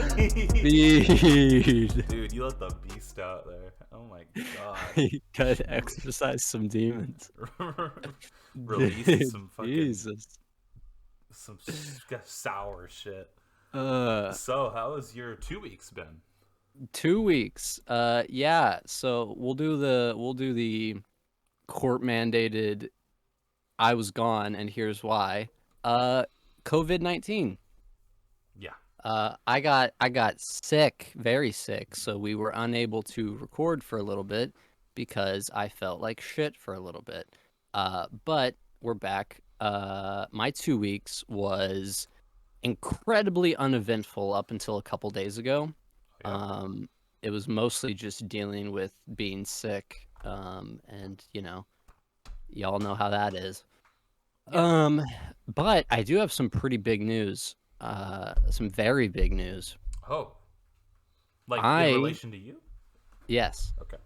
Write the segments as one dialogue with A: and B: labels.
A: Speed.
B: Dude, you let the beast out there. Oh my god.
A: You gotta exercise some demons.
B: Release some fucking
A: Jesus.
B: some sour shit.
A: Uh,
B: So, how has your 2 weeks been?
A: 2 weeks. Yeah. So we'll do the court mandated. I was gone, and here's why. Uh, COVID-19.
B: Yeah.
A: I got sick, very sick, so we were unable to record for a little bit because I felt like shit for a little bit. But we're back. My 2 weeks was incredibly uneventful up until a couple days ago.
B: Oh, yeah.
A: Um, it was mostly just dealing with being sick, and y'all know how that is.
B: Yeah.
A: Um, but I do have some pretty big news. Some very big news.
B: Oh, like in
A: I
B: relation to you?
A: Yes,
B: Okay.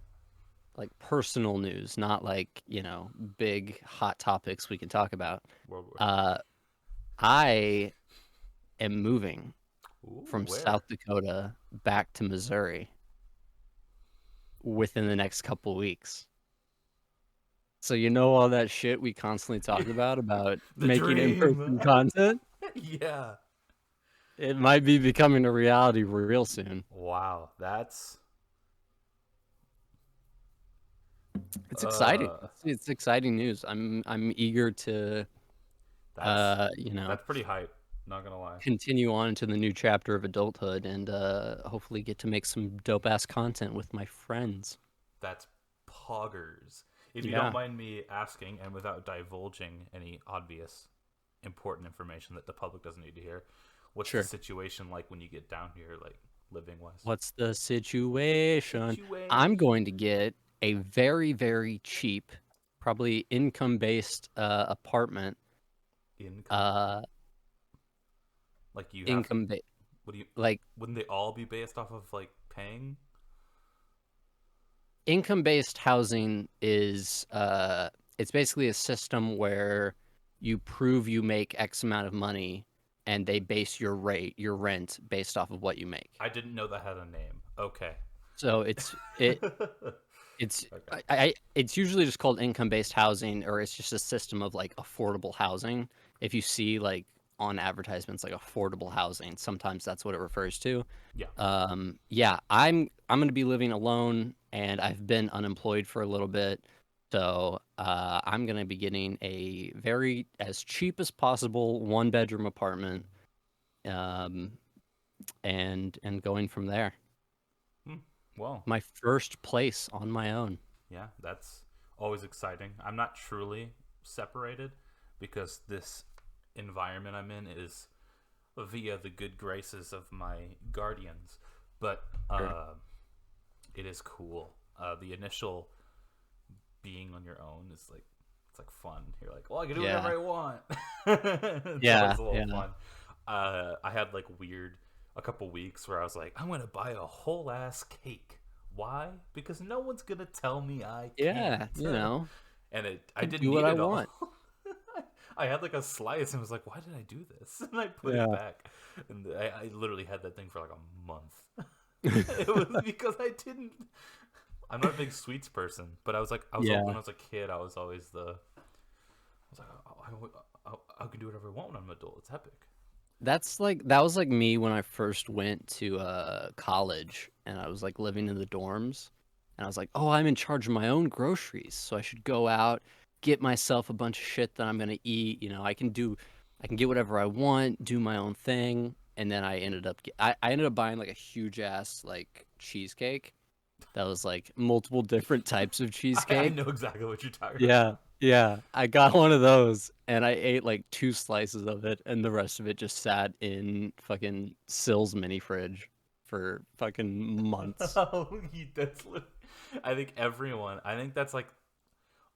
A: like personal news, not like, big hot topics we can talk about.
B: World War.
A: Uh, I am moving
B: Ooh,
A: from
B: where?
A: South Dakota back to Missouri within the next couple weeks. So all that shit we constantly
B: Yeah.
A: talk about
B: The
A: making
B: dream.
A: in-person content,
B: Yeah.
A: it might be becoming a reality real soon.
B: Wow, that's
A: It's exciting.
B: uh
A: It's exciting news. I'm eager to
B: that's
A: uh, you know,
B: that's pretty hype, not gonna lie.
A: continue on to the new chapter of adulthood and hopefully get to make some dope ass content with my friends.
B: That's poggers. If you don't
A: Yeah,
B: mind me asking, and without divulging any obvious important information that the public doesn't need to hear, what's the
A: sure.
B: situation like when you get down here, like living wise?
A: What's the situation? I'm
B: Situation.
A: going to get a very, very cheap, probably income-based apartment.
B: Income.
A: Uh,
B: Like you have.
A: income ba-
B: What do you?
A: like
B: Wouldn't they all be based off of like paying?
A: income-based housing is it's basically a system where you prove you make X amount of money and they base your rent based off of what you make.
B: I didn't know that had a name. Okay.
A: So it's
B: Okay.
A: it's usually just called income-based housing, or it's just a system of like affordable housing. If you see like on advertisements like affordable housing, sometimes that's what it refers to.
B: Yeah.
A: Yeah, I'm gonna be living alone, and I've been unemployed for a little bit, so I'm gonna be getting a very as cheap as possible one-bedroom apartment, um, and going from there.
B: Hmm. Well,
A: My first place on my own.
B: yeah, that's always exciting. I'm not truly separated because this environment I'm in is via the good graces of my guardians, but
A: Sure.
B: it is cool. The initial being on your own is like it's like fun. You're like, well, I can do whatever
A: Yeah,
B: I want. It's
A: yeah,
B: always a little
A: yeah,
B: fun. I had like a couple weeks where I was like, I'm gonna buy a whole ass cake. Why? Because no one's gonna tell me I can't.
A: yeah.
B: And I
A: Can
B: didn't
A: do what
B: need
A: I
B: it all.
A: want.
B: I had like a slice and was like, why did I do this? And I put it
A: Yeah.
B: back. And I literally had that thing for like a month. It was because I didn't. I'm not a big sweets person, but I was like, when
A: Yeah.
B: I was a kid, I was always I was like, I can do whatever I want when I'm an adult. It's epic.
A: That was like me when I first went to college and I was like living in the dorms and I was like, "Oh, I'm in charge of my own groceries, so I should go out, get myself a bunch of shit that I'm going to eat, I can get whatever I want, do my own thing." And then I ended up buying like a huge ass like cheesecake that was like multiple different types of
B: I
A: cheesecake.
B: know exactly what you're talking
A: Yeah,
B: about.
A: yeah. I got one of those and I ate like two slices of it and the rest of it just sat in fucking Sill's mini fridge for fucking months.
B: Oh, I think that's like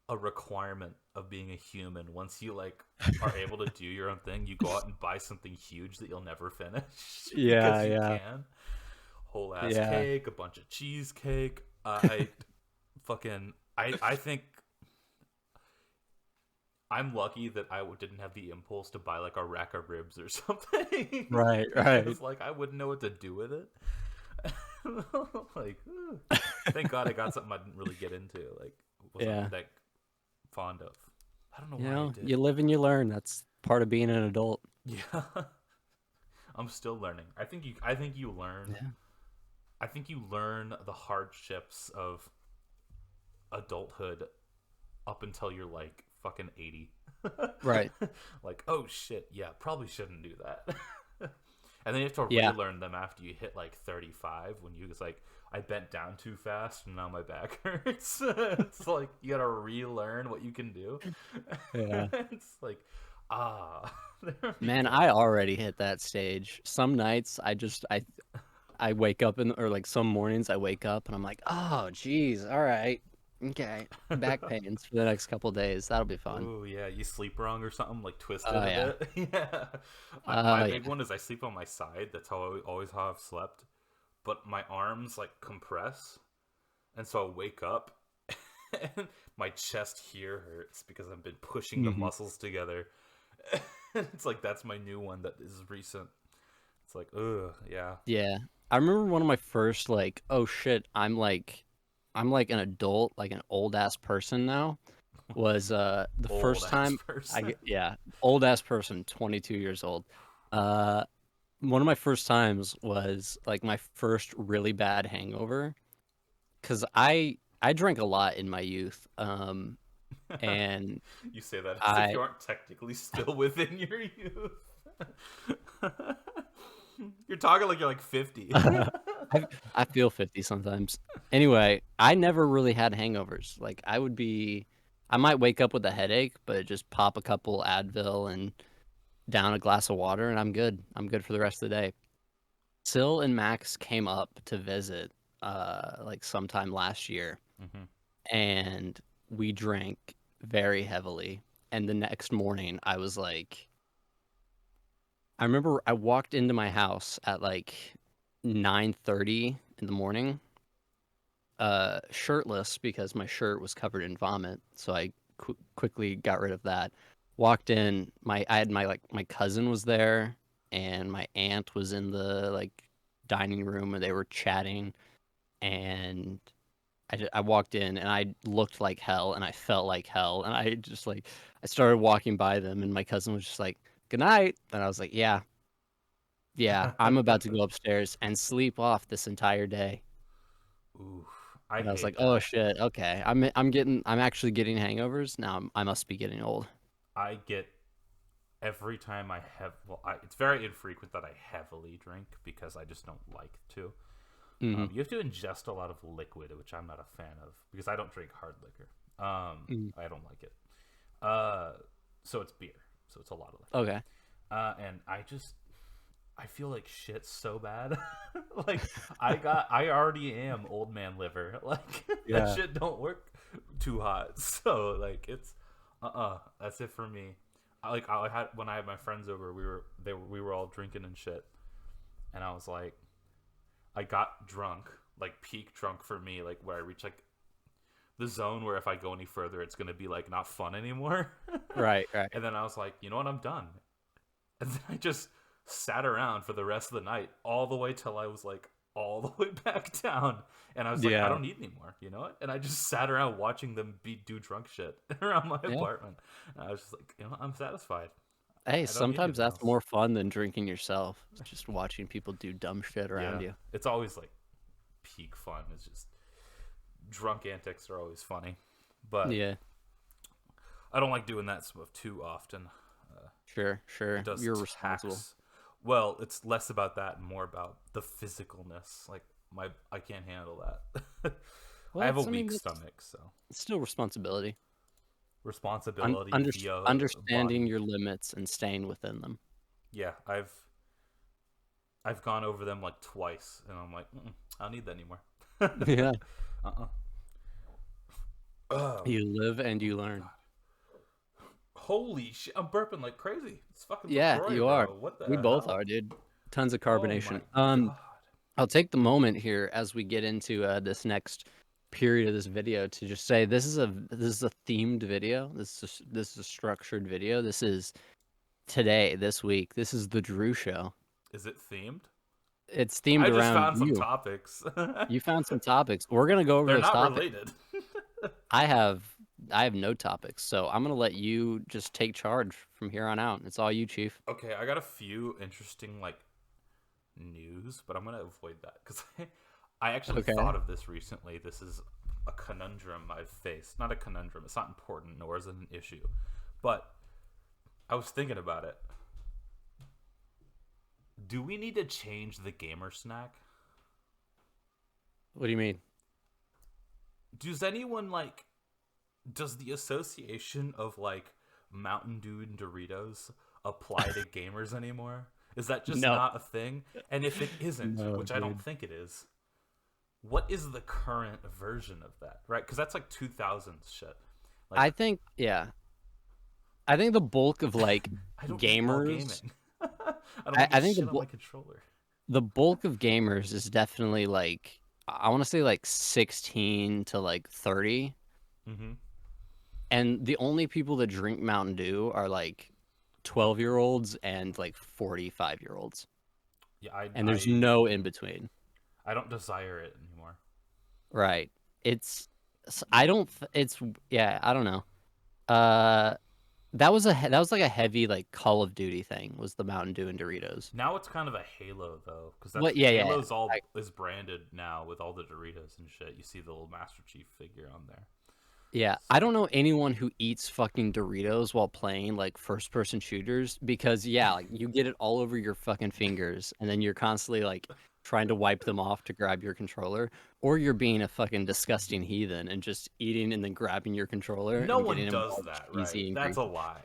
B: a requirement of being a human. Once you like are able to do your own thing, you go out and buy something huge that you'll never finish
A: Yeah,
B: because you
A: yeah.
B: can. Whole ass
A: Yeah.
B: cake, a bunch of cheesecake. I fucking I think I'm lucky that didn't have the impulse to buy like a rack of ribs or something
A: Right, right.
B: because like I wouldn't know what to do with it. Like, thank God I got something I didn't really get into. Like, wasn't
A: Yeah.
B: that fond of. I don't know
A: You
B: why I
A: know,
B: did.
A: you live and you learn. That's part of being an adult.
B: Yeah, I'm still learning. I think you. I think you learn.
A: Yeah.
B: I think you learn the hardships of adulthood up until you're like fucking 80.
A: Right.
B: Like, oh shit, yeah, probably shouldn't do that. And then you have to
A: Yeah.
B: relearn them after you hit like 35 when you just like, I bent down too fast and now my back hurts. It's like you gotta relearn what you can do.
A: Yeah.
B: It's like, ah, there we
A: Man,
B: go.
A: I already hit that stage. Some nights I wake up or like some mornings I wake up and I'm like, "Oh, geez. All right. Okay. Back pains for the next couple days. That'll be fun."
B: Oh yeah, you sleep wrong or something, like twisted
A: Oh
B: a
A: yeah.
B: bit. Yeah, my
A: Oh
B: big
A: yeah.
B: one is I sleep on my side. That's how always how I've slept. But my arms like compress, and so I wake up, and my chest here hurts because I've been pushing the
A: Hmm.
B: muscles together. It's like that's my new one that is recent. It's like, ugh, yeah.
A: Yeah. I remember one of my first like, "Oh shit, I'm like an adult, like an old ass person now." Was the
B: Old
A: first
B: ass
A: time
B: person.
A: yeah, old ass person, 22 years old. Uh one of my first times was like my first really bad hangover because I drank a lot in my youth. And
B: You say that as if
A: I
B: you aren't technically still within your youth. You're talking like you're like 50.
A: I feel 50 sometimes. Anyway, I never really had hangovers. Like I might wake up with a headache, but just pop a couple Advil and down a glass of water and I'm good. I'm good for the rest of the day. Sil and Max came up to visit like sometime last year
B: Hmm.
A: and we drank very heavily. And the next morning I remember I walked into my house at like 9:30 in the morning, shirtless because my shirt was covered in vomit. So I quickly got rid of that. Walked in, I had my cousin was there and my aunt was in the like dining room and they were chatting and I walked in and I looked like hell and I felt like hell and I just like I started walking by them and my cousin was just like, "Good night," and I was like, "Yeah, yeah, I'm about to go upstairs and sleep off this entire day."
B: Oof, I
A: And I was like,
B: hate
A: "Oh
B: that.
A: shit, okay, I'm actually getting hangovers now. I must be getting old."
B: I get every time I have. Well, it's very infrequent that I heavily drink because I just don't like to.
A: Hmm.
B: You have to ingest a lot of liquid, which I'm not a fan of because I don't drink hard liquor. I don't like it. Uh, so it's beer. So it's a lot of liquid.
A: Okay.
B: And I feel like shit so bad. Like I already am old man liver. Like that
A: Yeah.
B: shit don't work too hot. So like it's that's it for me. I had when I had my friends over, we were all drinking and shit, and I was like, I got drunk, like peak drunk for me, like where I reach like the zone where if I go any further, it's gonna be like not fun anymore.
A: Right, right.
B: And then I was like, you know what, I'm done. And then I just sat around for the rest of the night, all the way till I was like all the way back down. And I was like, I
A: Yeah.
B: don't need any more, you know? And I just sat around watching them do drunk shit around my
A: Yeah.
B: apartment. And I was just like, you know, I'm satisfied.
A: Hey,
B: I don't need
A: sometimes
B: anything
A: that's
B: else.
A: more fun than drinking yourself. Just watching people do dumb shit around
B: Yeah.
A: you.
B: It's always like peak fun. It's just drunk antics are always funny. But
A: Yeah.
B: I don't like doing that stuff too often.
A: Sure,
B: It
A: sure.
B: does
A: You're responsible.
B: tax. Well, it's less about that and more about the physicalness. Like I can't handle that. I
A: Well,
B: have a
A: that's I mean
B: weak
A: that's
B: stomach, so
A: it's still responsibility.
B: responsibility via
A: Understanding
B: body.
A: your limits and staying within them.
B: Yeah, I've gone over them like twice, and I'm like, I don't need that anymore.
A: Yeah.
B: Uh-uh. Oh,
A: You live and you
B: oh my
A: learn.
B: god! Holy shit! I'm burping like crazy. It's fucking
A: Yeah,
B: LaCroix,
A: you are.
B: bro. What
A: We
B: the
A: both
B: hell?
A: are, dude. Tons of
B: Oh my
A: carbonation.
B: god!
A: I'll take the moment here as we get into this next period of this video to just say this is a themed video. This is a structured video. This is today, this week. This is the Drew Show.
B: Is it themed?
A: It's themed
B: I just
A: around
B: found some
A: you.
B: topics.
A: You found some topics. We're gonna go over
B: They're
A: those
B: not
A: topics.
B: related.
A: I have I have no topics, so I'm gonna let you just take charge from here on out. It's all you, Chief.
B: Okay, I got a few interesting like news, but I'm gonna avoid that because I actually
A: Okay.
B: thought of this recently. This is a conundrum I've faced. Not a conundrum. It's not important, nor is it an issue. But I was thinking about it. Do we need to change the gamer snack?
A: What do you mean?
B: Does anyone like? Does the association of like Mountain Dew and Doritos apply to gamers anymore? Is that just
A: No.
B: not a thing? And if it isn't,
A: No,
B: which I don't
A: dude.
B: think it is, what is the current version of that? Right? Because that's like 2000s shit. Like
A: I think, yeah. I think the bulk of like
B: I don't need all
A: gamers,
B: gaming. I don't
A: I,
B: want to
A: I
B: get
A: think
B: shit on my controller.
A: the bulk of gamers is definitely like I want to say like 16 to like 30,
B: Mm-hmm.
A: and the only people that drink Mountain Dew are like 12-year-olds and like 45-year-olds,
B: Yeah,
A: and there's no in between.
B: I don't desire it anymore.
A: Right. It's I don't it's yeah, I don't know. Uh that was like a heavy like Call of Duty thing was the Mountain Dew and Doritos.
B: Now it's kind of a Halo though, because that's
A: What yeah, yeah.
B: Halo's all is branded now with all the Doritos and shit. You see the little Master Chief figure on there.
A: Yeah, I don't know anyone who eats fucking Doritos while playing like first person shooters because yeah, like you get it all over your fucking fingers and then you're constantly like trying to wipe them off to grab your controller, or you're being a fucking disgusting heathen and just eating and then grabbing your controller
B: No
A: and
B: one
A: getting them
B: does
A: all
B: that, right?
A: cheesy and
B: That's a
A: greasy.
B: lie.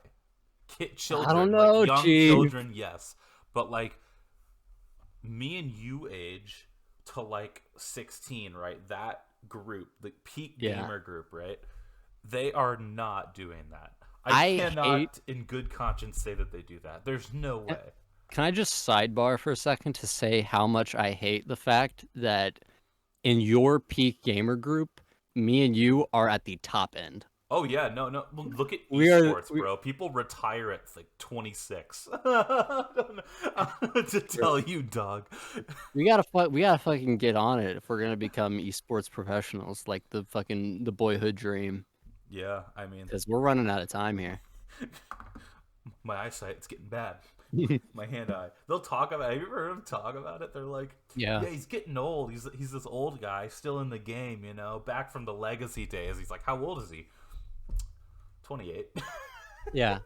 A: I don't
B: Children, like
A: know,
B: young
A: Chief.
B: children, yes, but like me and you age to like 16, right? That group, the peak
A: Yeah.
B: gamer group, right? They are not doing that. I
A: I hate
B: cannot, in good conscience, say that they do that. There's no way.
A: Can I just sidebar for a second to say how much I hate the fact that in your peak gamer group, me and you are at the top end.
B: Oh yeah, no, no. Well, look at
A: We are
B: esports, bro. People retire at like 26. I don't know what to tell you, dog.
A: we gotta fucking get on it if we're gonna become esports professionals, like the boyhood dream.
B: Yeah, I mean,
A: Because we're running out of time here.
B: my eyesight's getting bad. My hand eye. They'll talk about. Have you ever heard them talk about it? They're like,
A: Yeah.
B: yeah, he's getting old. He's this old guy still in the game, you know, back from the legacy days. He's like, how old is he? 28.
A: Yeah.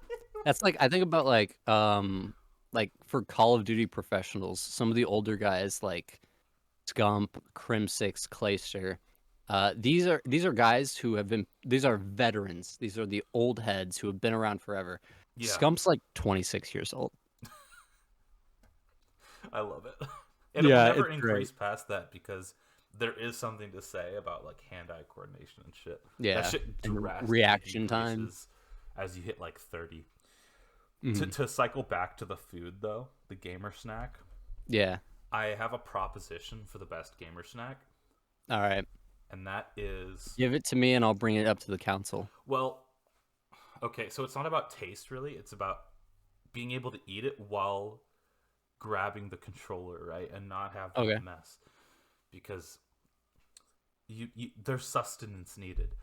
A: That's like I think about like for Call of Duty professionals, some of the older guys like Scump, Crim6, Clayster. These are guys who have been these are veterans. These are the old heads who have been around forever.
B: Yeah,
A: Scump's like 26 years old.
B: I love it. And it will
A: Yeah,
B: never
A: it's
B: increase past that because there is something to say about like hand-eye coordination and shit.
A: Yeah,
B: That shit
A: and
B: drastically
A: reaction time.
B: decreases as you hit like 30.
A: Mhm.
B: To cycle back to the food though, the gamer snack.
A: Yeah.
B: I have a proposition for the best gamer snack,
A: All right.
B: and that is
A: Give it to me and I'll bring it up to the council.
B: well, okay, so it's not about taste really, it's about being able to eat it while grabbing the controller, right? And not have that
A: Okay.
B: mess. Because you there's sustenance needed.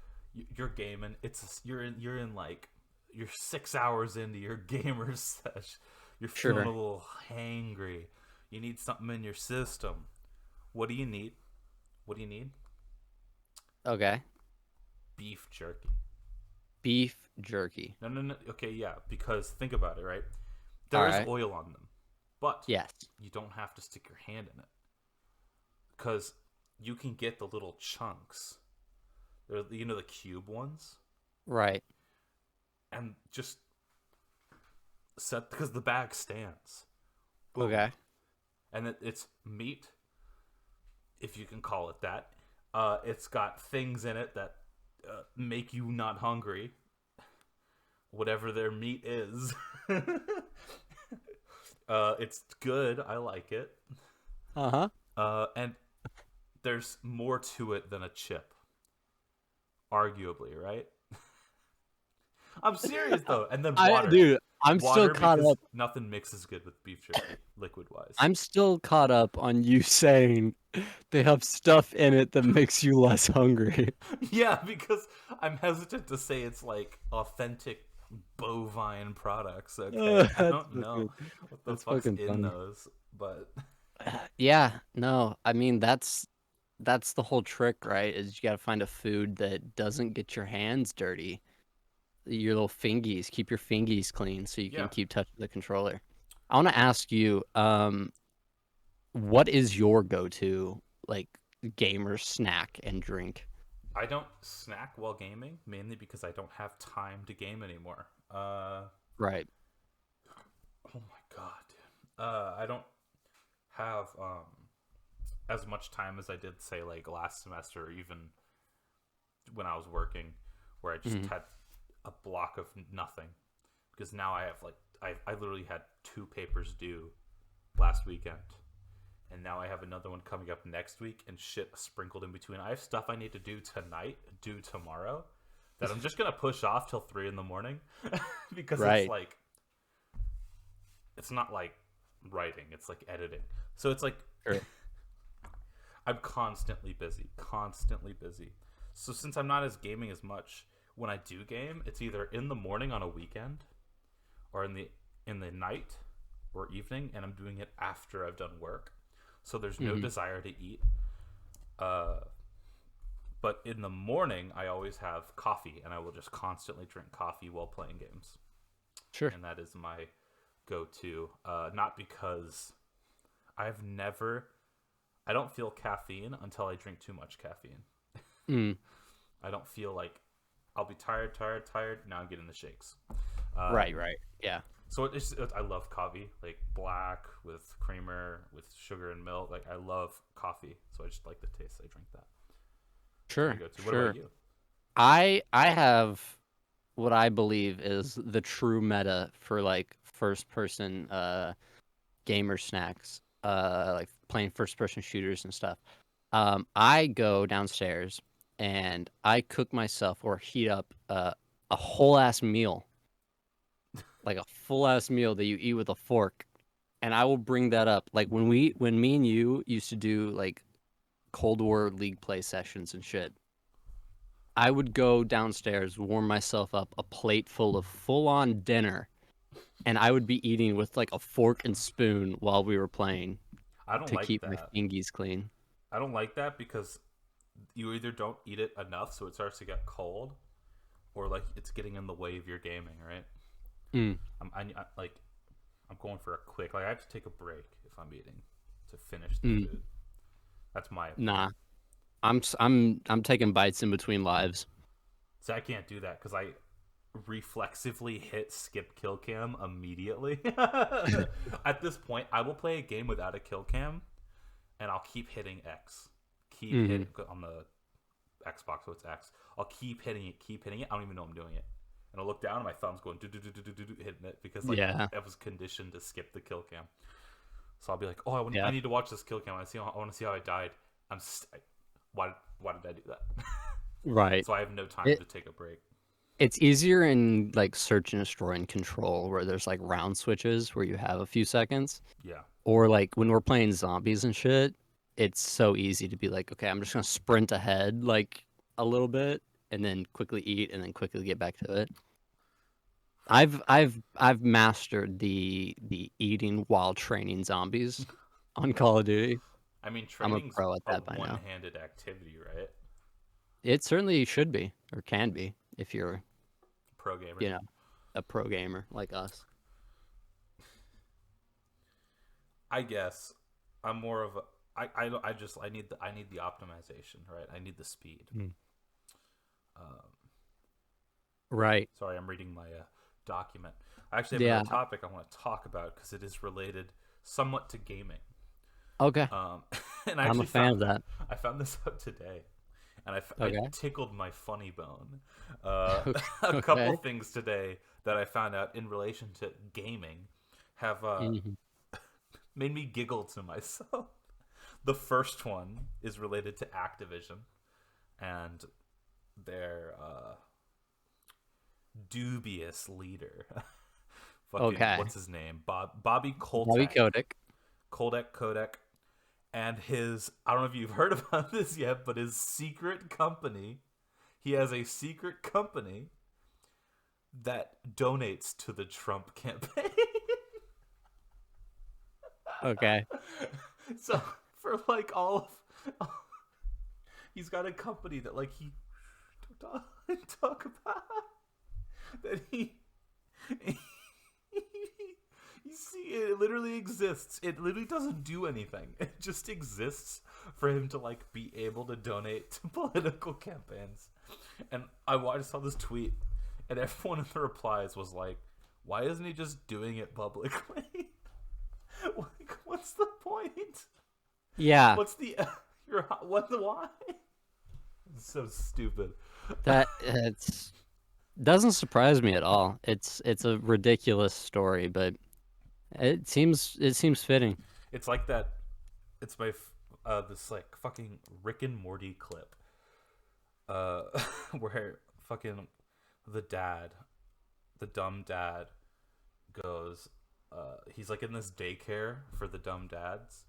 B: You're gaming. You're in like you're 6 hours into your gamer sesh. You're feeling
A: Sure.
B: a little hangry. You need something in your system. What do you need? What do you need?
A: Okay.
B: Beef jerky.
A: Beef jerky.
B: No, no, no. Okay, yeah. Because think about it, right?
A: All
B: There is
A: right.
B: oil on them, but
A: Yes.
B: you don't have to stick your hand in it because you can get the little chunks. They're the cube ones,
A: Right.
B: and just set because the bag stands. Boom.
A: Okay.
B: And it's meat, if you can call it that. It's got things in it that make you not hungry. Whatever their meat is. It's good. I like it.
A: Uh-huh.
B: And there's more to it than a chip. arguably, right? I'm serious though. And then
A: I
B: water.
A: dude, I'm still
B: Water
A: caught
B: because
A: up.
B: nothing mixes good with beef jerky, liquid wise.
A: I'm still caught up on you saying they have stuff in it that makes you less hungry.
B: Yeah, because I'm hesitant to say it's like authentic bovine products, okay? I
A: That's
B: don't know
A: fucking
B: what the
A: that's
B: fuck's
A: fucking
B: in
A: funny.
B: those, but
A: Yeah, no, I mean that's the whole trick, right? Is you gotta find a food that doesn't get your hands dirty. Your little fingies, keep your fingies clean so you
B: yeah.
A: can keep touching the controller. I want to ask you, what is your go-to like gamer snack and drink?
B: I don't snack while gaming, mainly because I don't have time to game anymore.
A: Right.
B: Oh my god, dude. I don't have as much time as I did say like last semester or even when I was working, where I just
A: Hmm.
B: had a block of nothing. Because now I have like I literally had two papers due last weekend, and now I have another one coming up next week, and shit sprinkled in between. I have stuff I need to do tonight, due tomorrow, that I'm just gonna push off till 3 in the morning, because
A: Right.
B: it's not like writing, it's like editing. So it's like
A: Sure.
B: I'm constantly busy, constantly busy. So since I'm not as gaming as much, when I do game, it's either in the morning on a weekend or in the night or evening, and I'm doing it after I've done work. So there's no
A: Hmm.
B: desire to eat. Uh, but in the morning, I always have coffee, and I will just constantly drink coffee while playing games,
A: Sure.
B: and that is my go-to. Not because I've never, I don't feel caffeine until I drink too much caffeine.
A: Mm.
B: I don't feel like I'll be tired, tired, tired. Now I'm getting the shakes.
A: Right,
B: Um,
A: right. Yeah.
B: So I love coffee, like black with creamer, with sugar and milk. Like I love coffee, so I just like the taste. I drink that. That's my
A: Sure.
B: go-to. What about
A: Sure.
B: you?
A: I have what I believe is the true meta for like first person gamer snacks, like playing first person shooters and stuff. I go downstairs and I cook myself or heat up a whole ass meal, like a full ass meal that you eat with a fork, and I will bring that up. Like when me and you used to do like Cold War League play sessions and shit. I would go downstairs, warm myself up a plate full of full on dinner, and I would be eating with like a fork and spoon while we were playing
B: I don't
A: to
B: like
A: keep my
B: that.
A: fingies clean.
B: I don't like that because you either don't eat it enough, so it starts to get cold, or like it's getting in the way of your gaming. Right?
A: Mm,
B: Like I'm going for a quick. Like I have to take a break if I'm eating to finish the
A: mm,
B: food. That's my opinion.
A: nah, I'm taking bites in between lives.
B: So I can't do that because I reflexively hit skip kill cam immediately. At this point, I will play a game without a kill cam, and I'll keep hitting X. Keep
A: Hmm.
B: hitting on the Xbox, so it's X. I'll keep hitting it, keep hitting it. I don't even know I'm doing it. And I'll look down, and my thumb's going do do do do do do hitting it because like
A: Yeah,
B: I was conditioned to skip the kill cam. So I'll be like, oh, I
A: yeah,
B: need to watch this kill cam. I want to see how I died. Why did I do that?
A: right.
B: So I have no time
A: It
B: to take a break.
A: it's easier in like search and destroy and control where there's like round switches where you have a few seconds.
B: Yeah.
A: Or like when we're playing zombies and shit, it's so easy to be like, okay, I'm just gonna sprint ahead like a little bit and then quickly eat and then quickly get back to it. I've mastered the eating while training zombies on Call of Duty.
B: I mean,
A: I'm a
B: training's
A: pro at
B: a
A: that by now.
B: one-handed activity, right?
A: It certainly should be or can be if you're,
B: Pro gamer.
A: you know, a pro gamer like us.
B: I guess I'm more of a. I need the optimization, right? I need the speed.
A: Mm.
B: Um,
A: Right.
B: sorry, I'm reading my document. I actually have
A: Yeah.
B: another topic I want to talk about because it is related somewhat to gaming.
A: Okay.
B: Um, and I
A: I'm a
B: actually
A: fan
B: found
A: of that.
B: I found this out today, and I
A: Okay.
B: tickled my funny bone. Uh, a couple
A: Okay.
B: things today that I found out in relation to gaming have
A: Hmm.
B: made me giggle to myself. The first one is related to Activision, and their dubious leader. Fucking
A: Okay.
B: what's his name? Bobby
A: Bobby
B: Koltek.
A: Kotick.
B: Kodak, and his, I don't know if you've heard about this yet, but his secret company, he has a secret company that donates to the Trump campaign.
A: Okay.
B: So for like all of, he's got a company that like he talk about that you see, it literally exists. It literally doesn't do anything. It just exists for him to like be able to donate to political campaigns. And I saw this tweet, and everyone in the replies was like, "Why isn't he just doing it publicly? Like, what's the point?
A: Yeah.
B: What's the what the why?" It's so stupid.
A: That it's doesn't surprise me at all. It's a ridiculous story, but it seems fitting.
B: It's like that. It's my this like fucking Rick and Morty clip, uh, where fucking the dad, the dumb dad, goes. He's like in this daycare for the dumb dads,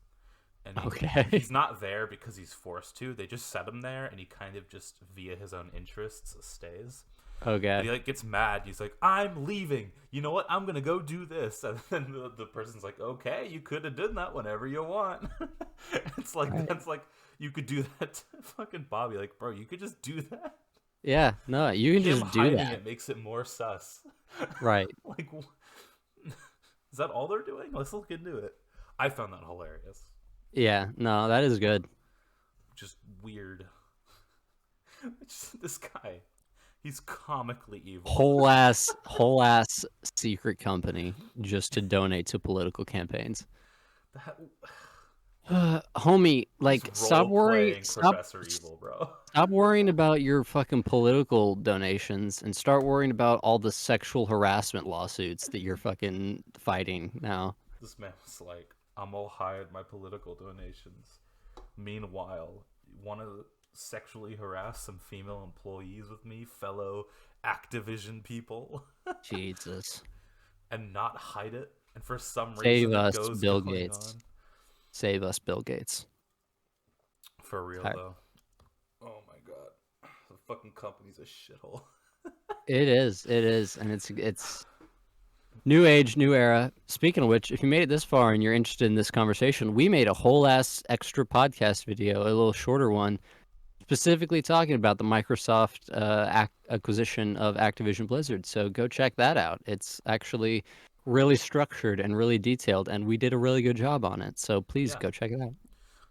B: and
A: Okay.
B: he's not there because he's forced to. They just set him there, and he kind of just via his own interests stays. And he
A: Okay.
B: like gets mad. He's like, "I'm leaving. You know what? I'm gonna go do this." And then the person's like, "Okay, you could have done that whenever you want." It's like
A: Right.
B: that's like you could do that to fucking Bobby. Like, bro, you could just do that.
A: Yeah. No, you can
B: Him
A: just do
B: hiding
A: that.
B: it makes it more sus.
A: Right.
B: Like, is that all they're doing? Let's look into it. I found that hilarious.
A: Yeah. No, that is good.
B: Just weird. This guy, he's comically evil.
A: Whole ass secret company just to donate to political campaigns.
B: That
A: Homie,
B: he's
A: like
B: role playing Professor Evil, bro.
A: stop worrying about your fucking political donations and start worrying about all the sexual harassment lawsuits that you're fucking fighting now.
B: This man was like, "I'm gonna hide my political donations." Meanwhile, want to sexually harass some female employees with me, fellow Activision people,
A: Jesus.
B: and not hide it. And for some
A: Save
B: reason, it
A: us,
B: goes
A: Bill
B: going
A: Gates.
B: on.
A: Save us, Bill Gates.
B: For real
A: Tired.
B: though. Oh my god, the fucking company's a shithole.
A: It is, and it's new age, new era. Speaking of which, if you made it this far and you're interested in this conversation, we made a whole ass extra podcast video, a little shorter one, specifically talking about the Microsoft acquisition of Activision Blizzard. So go check that out. It's actually really structured and really detailed, and we did a really good job on it. So please
B: Yeah,
A: go check it out.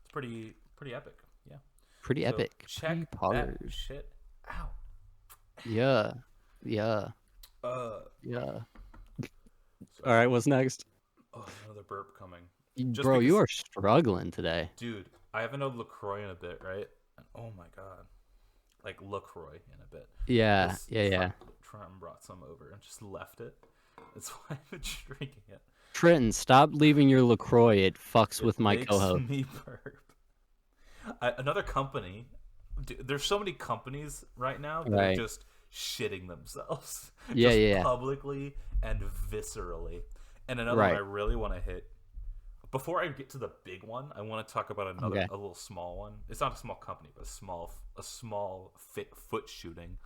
B: it's pretty epic. Yeah.
A: Pretty
B: So
A: epic.
B: check
A: Pretty
B: that
A: poggers.
B: shit out.
A: Yeah. Yeah.
B: Uh,
A: Yeah. All
B: sorry.
A: right, what's next?
B: Oh, another burp coming. Just
A: Bro, you
B: because,
A: are struggling today.
B: dude, I haven't had LaCroix in a bit, right? And oh my god, like LaCroix in a bit.
A: Yeah,
B: This
A: yeah.
B: Trump brought some over and just left it. That's why I've been drinking it.
A: Trenton, stop leaving your LaCroix. It fucks
B: It
A: with my
B: makes
A: co-host.
B: me burp. Another company. There's so many companies right now that are
A: Right.
B: just shitting themselves,
A: Yeah,
B: just
A: yeah.
B: publicly and viscerally. And another one
A: Right.
B: I really want to hit. Before I get to the big one, I want to talk about another,
A: Okay.
B: a little small one. It's not a small company, but a small foot shooting,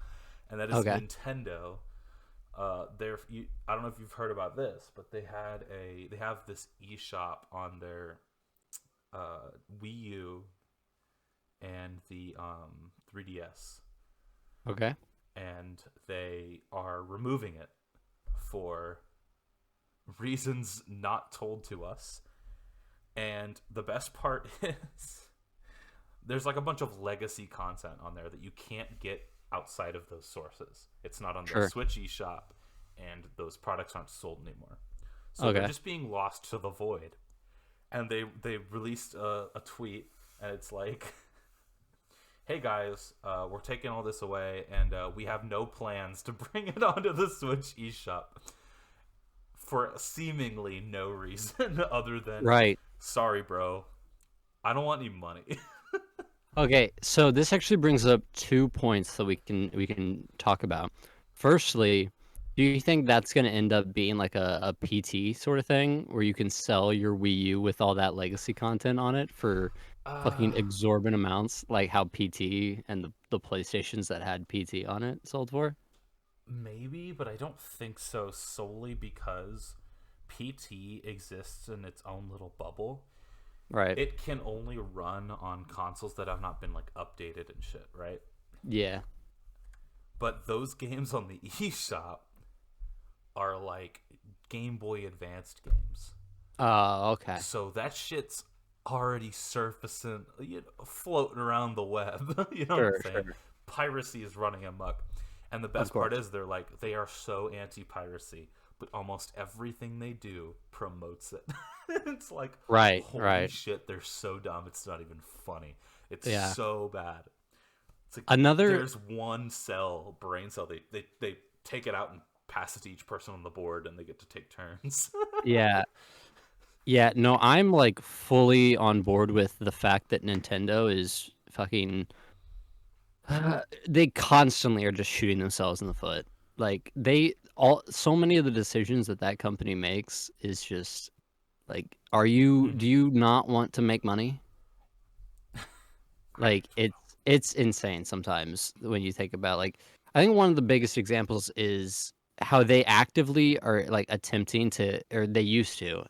B: and that is
A: Okay.
B: Nintendo. I don't know if you've heard about this, but they have this eShop on their Wii U and the 3DS,
A: Okay.
B: and they are removing it for reasons not told to us. And the best part is there's like a bunch of legacy content on there that you can't get outside of those sources. It's not on the
A: Sure.
B: Switch eShop, and those products aren't sold anymore. So they're
A: Okay.
B: just being lost to the void. And they released a tweet, and it's like, "Hey guys, we're taking all this away, and we have no plans to bring it onto the Switch eShop for seemingly no reason other than,
A: Right.
B: sorry, bro, I don't want any money."
A: Okay, so this actually brings up 2 points that we can talk about. Firstly, do you think that's going to end up being like a PT sort of thing where you can sell your Wii U with all that legacy content on it for
B: Uh,
A: fucking exorbitant amounts, like how PT and the PlayStations that had PT on it sold for?
B: Maybe, but I don't think so solely because PT exists in its own little bubble.
A: Right.
B: It can only run on consoles that have not been like updated and shit, right?
A: Yeah.
B: But those games on the eShop are like Game Boy Advanced games.
A: Okay.
B: So that shit's already surfacing, floating around the web. You know what I'm
A: Sure,
B: saying?
A: sure.
B: Piracy is running amok. And the
A: Of
B: best part
A: course.
B: is they are so anti-piracy, but almost everything they do promotes it. It's like,
A: Right,
B: holy
A: right.
B: shit, they're so dumb. It's not even funny. It's
A: Yeah.
B: so bad. It's like
A: Another
B: there's one cell, brain cell. They take it out and pass it to each person on the board, and they get to take turns.
A: yeah. Yeah, no, I'm like fully on board with the fact that Nintendo is fucking they constantly are just shooting themselves in the foot. Like they all so many of the decisions that that company makes is just like do
B: Mm-hmm.
A: you not want to make money? Like
B: Granted,
A: it's insane sometimes when you think about like I think one of the biggest examples is how they actively are like attempting to or they used to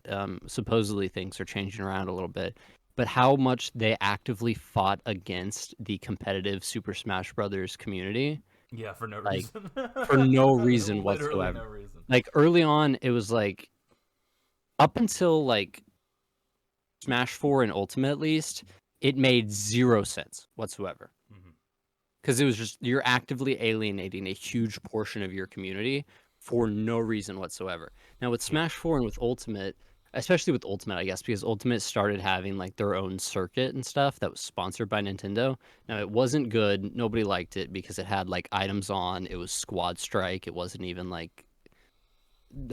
A: supposedly things are changing around a little bit but how much they actively fought against the competitive Super Smash Brothers community
B: yeah, for no
A: like
B: reason.
A: for no reason
B: Literally
A: whatsoever.
B: no reason.
A: Like early on it was like up until like Smash 4 and Ultimate at least it made zero sense whatsoever.
B: Mm-hmm.
A: Because it was just you're actively alienating a huge portion of your community for no reason whatsoever. Now with
B: Yeah.
A: Smash 4 and with Ultimate, especially with Ultimate, I guess, because Ultimate started having like their own circuit and stuff that was sponsored by Nintendo. Now
B: Mm-hmm.
A: it wasn't good. Nobody liked it because it had like items on. It was Squad Strike. It wasn't even like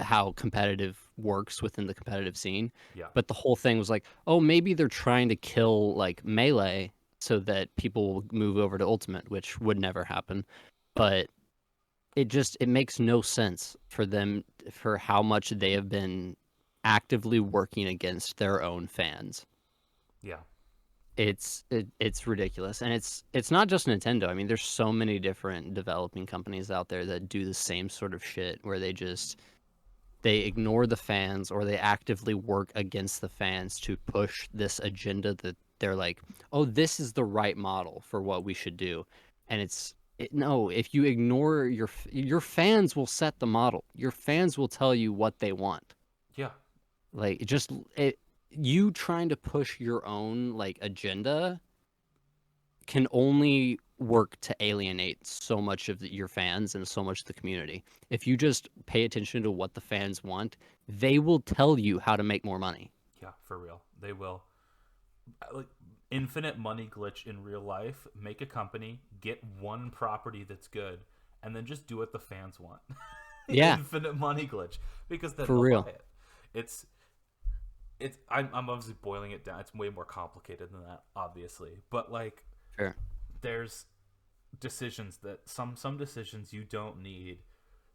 A: how competitive works within the competitive scene.
B: Yeah.
A: But the whole thing was like, oh, maybe they're trying to kill like Melee so that people will move over to Ultimate, which would never happen. But it makes no sense for them for how much they have been actively working against their own fans.
B: Yeah.
A: It's ridiculous. And it's not just Nintendo. I mean, there's so many different developing companies out there that do the same sort of shit where they ignore the fans or they actively work against the fans to push this agenda that they're like, oh, this is the right model for what we should do. And no, if you ignore your fans will set the model. Your fans will tell you what they want.
B: Yeah.
A: Like you trying to push your own like agenda can only work to alienate so much of your fans and so much of the community. If you just pay attention to what the fans want, they will tell you how to make more money.
B: Yeah. For real, they will. Like infinite money glitch in real life. Make a company, get one property that's good, and then just do what the fans want.
A: Yeah,
B: Infinite money glitch, because then
A: for
B: they'll buy
A: real.
B: it. It's I'm obviously boiling it down. It's way more complicated than that, obviously. But like,
A: Sure.
B: there's decisions that some decisions you don't need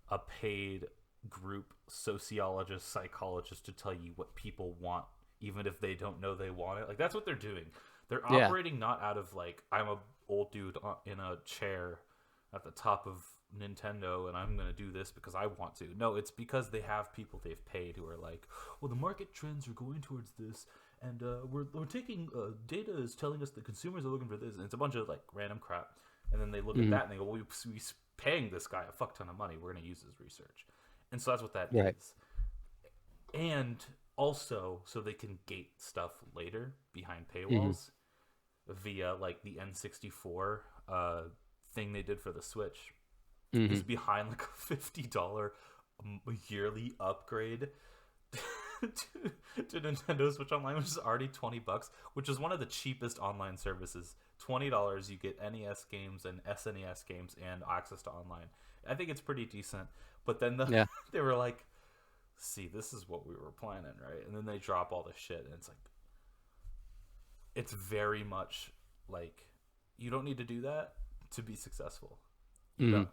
B: a paid group sociologist psychologist to tell you what people want, even if they don't know they want it. Like that's what they're doing. They're
A: Yeah.
B: operating not out of like, I'm a old dude in a chair at the top of Nintendo and I'm going to do this because I want to. No, it's because they have people they've paid who are like, well, the market trends are going towards this, and we're taking data is telling us that consumers are looking for this, and it's a bunch of like random crap. And then they look at
A: Hmm.
B: that and they go, well, we paying this guy a fuck ton of money. We're going to use his research. And so that's what that
A: Right.
B: is. And also, so they can gate stuff later behind
A: Hmm.
B: paywalls via like the N64 thing they did for the Switch is
A: Hmm.
B: behind like a $50 yearly upgrade to Nintendo Switch Online, which is already $20, which is one of the cheapest online services. $20, you get NES games and SNES games and access to online. I think it's pretty decent. But then
A: Yeah.
B: they were like, "See, this is what we were planning, right?" And then they drop all the shit, and it's like, it's very much like You don't need to do that to be successful. You
A: Mm,
B: don't.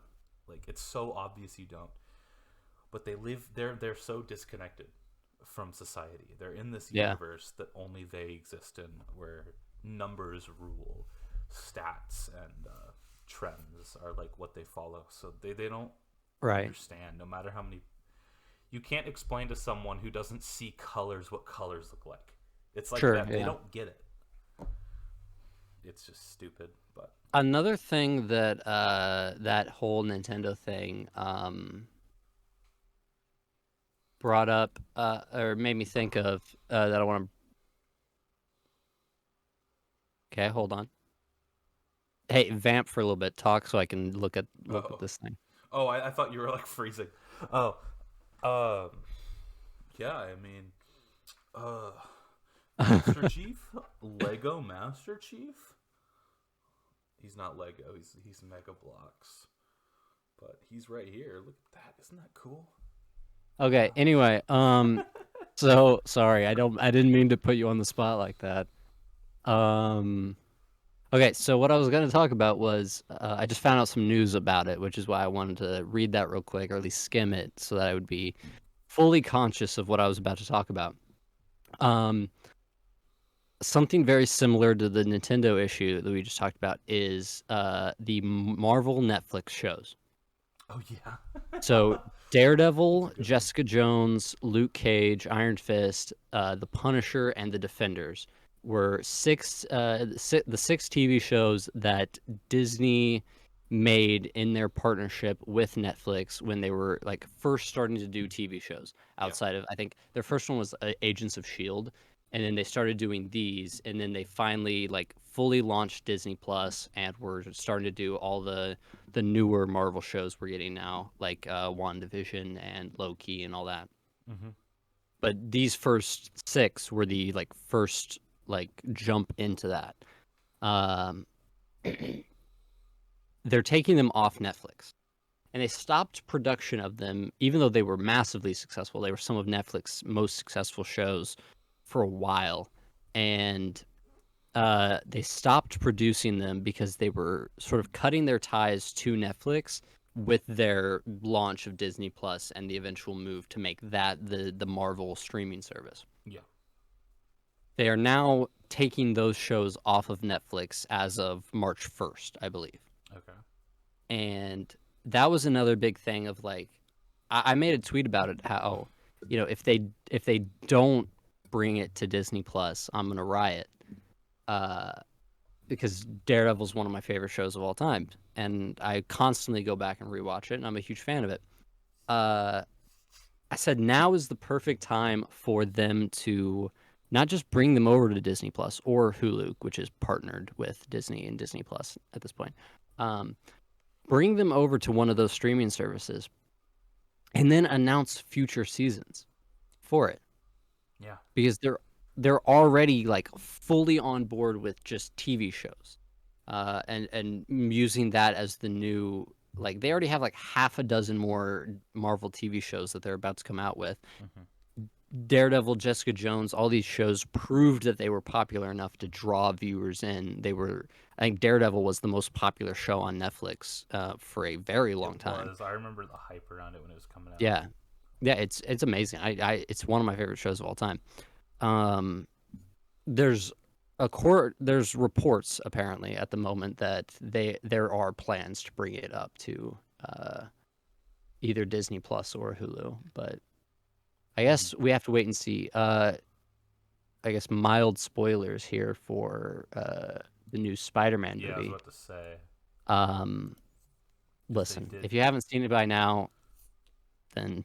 B: Like, it's so obvious you don't. But they live. They're so disconnected from society. They're in this
A: yeah,
B: universe that only they exist in, where numbers rule, stats and trends are like what they follow. So they don't
A: right.
B: understand. No matter how many, you can't explain to someone who doesn't see colors what colors look like. It's like
A: Sure,
B: that. They
A: yeah.
B: don't get it. It's just stupid. But
A: Another thing that that whole Nintendo thing brought up or made me think of that I want to. Okay, hold on. Hey, vamp for a little bit. Talk so I can look at
B: oh,
A: this thing.
B: oh, I thought you were like freezing. Oh, um, yeah. I mean, uh, Master Chief, Lego Master Chief. He's not Lego. He's Mega Blocks, but he's right here. Look at that. Isn't that cool?
A: Okay. Anyway, so sorry. I didn't mean to put you on the spot like that. Um. Okay. So what I was going to talk about was I just found out some news about it, which is why I wanted to read that real quick, or at least skim it, so that I would be fully conscious of what I was about to talk about. Um. Something very similar to the Nintendo issue that we just talked about is the Marvel Netflix shows.
B: Oh yeah,
A: So
B: that's a
A: Daredevil,
B: good one.
A: Jessica Jones, Luke Cage, Iron Fist, The Punisher, and The Defenders were the six TV shows that Disney made in their partnership with Netflix when they were like first starting to do TV shows
B: Yeah.
A: outside of, I think their first one was Agents of Shield, and then they started doing these, and then they finally like fully launched Disney Plus and were starting to do all the newer Marvel shows we're getting now, like WandaVision and Loki and all that.
B: Mm-hmm.
A: But these first six were the like first like jump into that. Um, they're taking them off Netflix, and they stopped production of them, even though they were massively successful. They were some of Netflix's most successful shows for a while, and they stopped producing them because they were sort of cutting their ties to Netflix with their launch of Disney Plus and the eventual move to make that the Marvel streaming service.
B: Yeah.
A: They are now taking those shows off of Netflix as of March 1st, I believe.
B: Okay.
A: And that was another big thing of like I made a tweet about it how, if they don't bring it to Disney Plus, I'm gonna riot. Uh because Daredevil's one of my favorite shows of all time, and I constantly go back and rewatch it, and I'm a huge fan of it. Uh, I said now is the perfect time for them to not just bring them over to Disney Plus or Hulu, which is partnered with Disney and Disney Plus at this point. Um, Bring them over to one of those streaming services, and then announce future seasons for it
B: Yeah.
A: because they're already like fully on board with just TV shows, and using that as the new, like they already have like half a dozen more Marvel TV shows that they're about to come out with.
B: Mm-hmm.
A: Daredevil, Jessica Jones, all these shows proved that they were popular enough to draw viewers in. I think Daredevil was the most popular show on Netflix for a very
B: It
A: long time.
B: was. I remember the hype around it when it was coming out.
A: Yeah, yeah, it's amazing. It's one of my favorite shows of all time. Um, there's there's reports apparently at the moment that there are plans to bring it up to uh, either Disney Plus or Hulu, but I
B: Mm-hmm.
A: guess we have to wait and see. I guess mild spoilers here for the new Spider-Man
B: Yeah, I was
A: movie.
B: about to say
A: Um,
B: because they
A: Listen,
B: did.
A: if you haven't seen it by now, then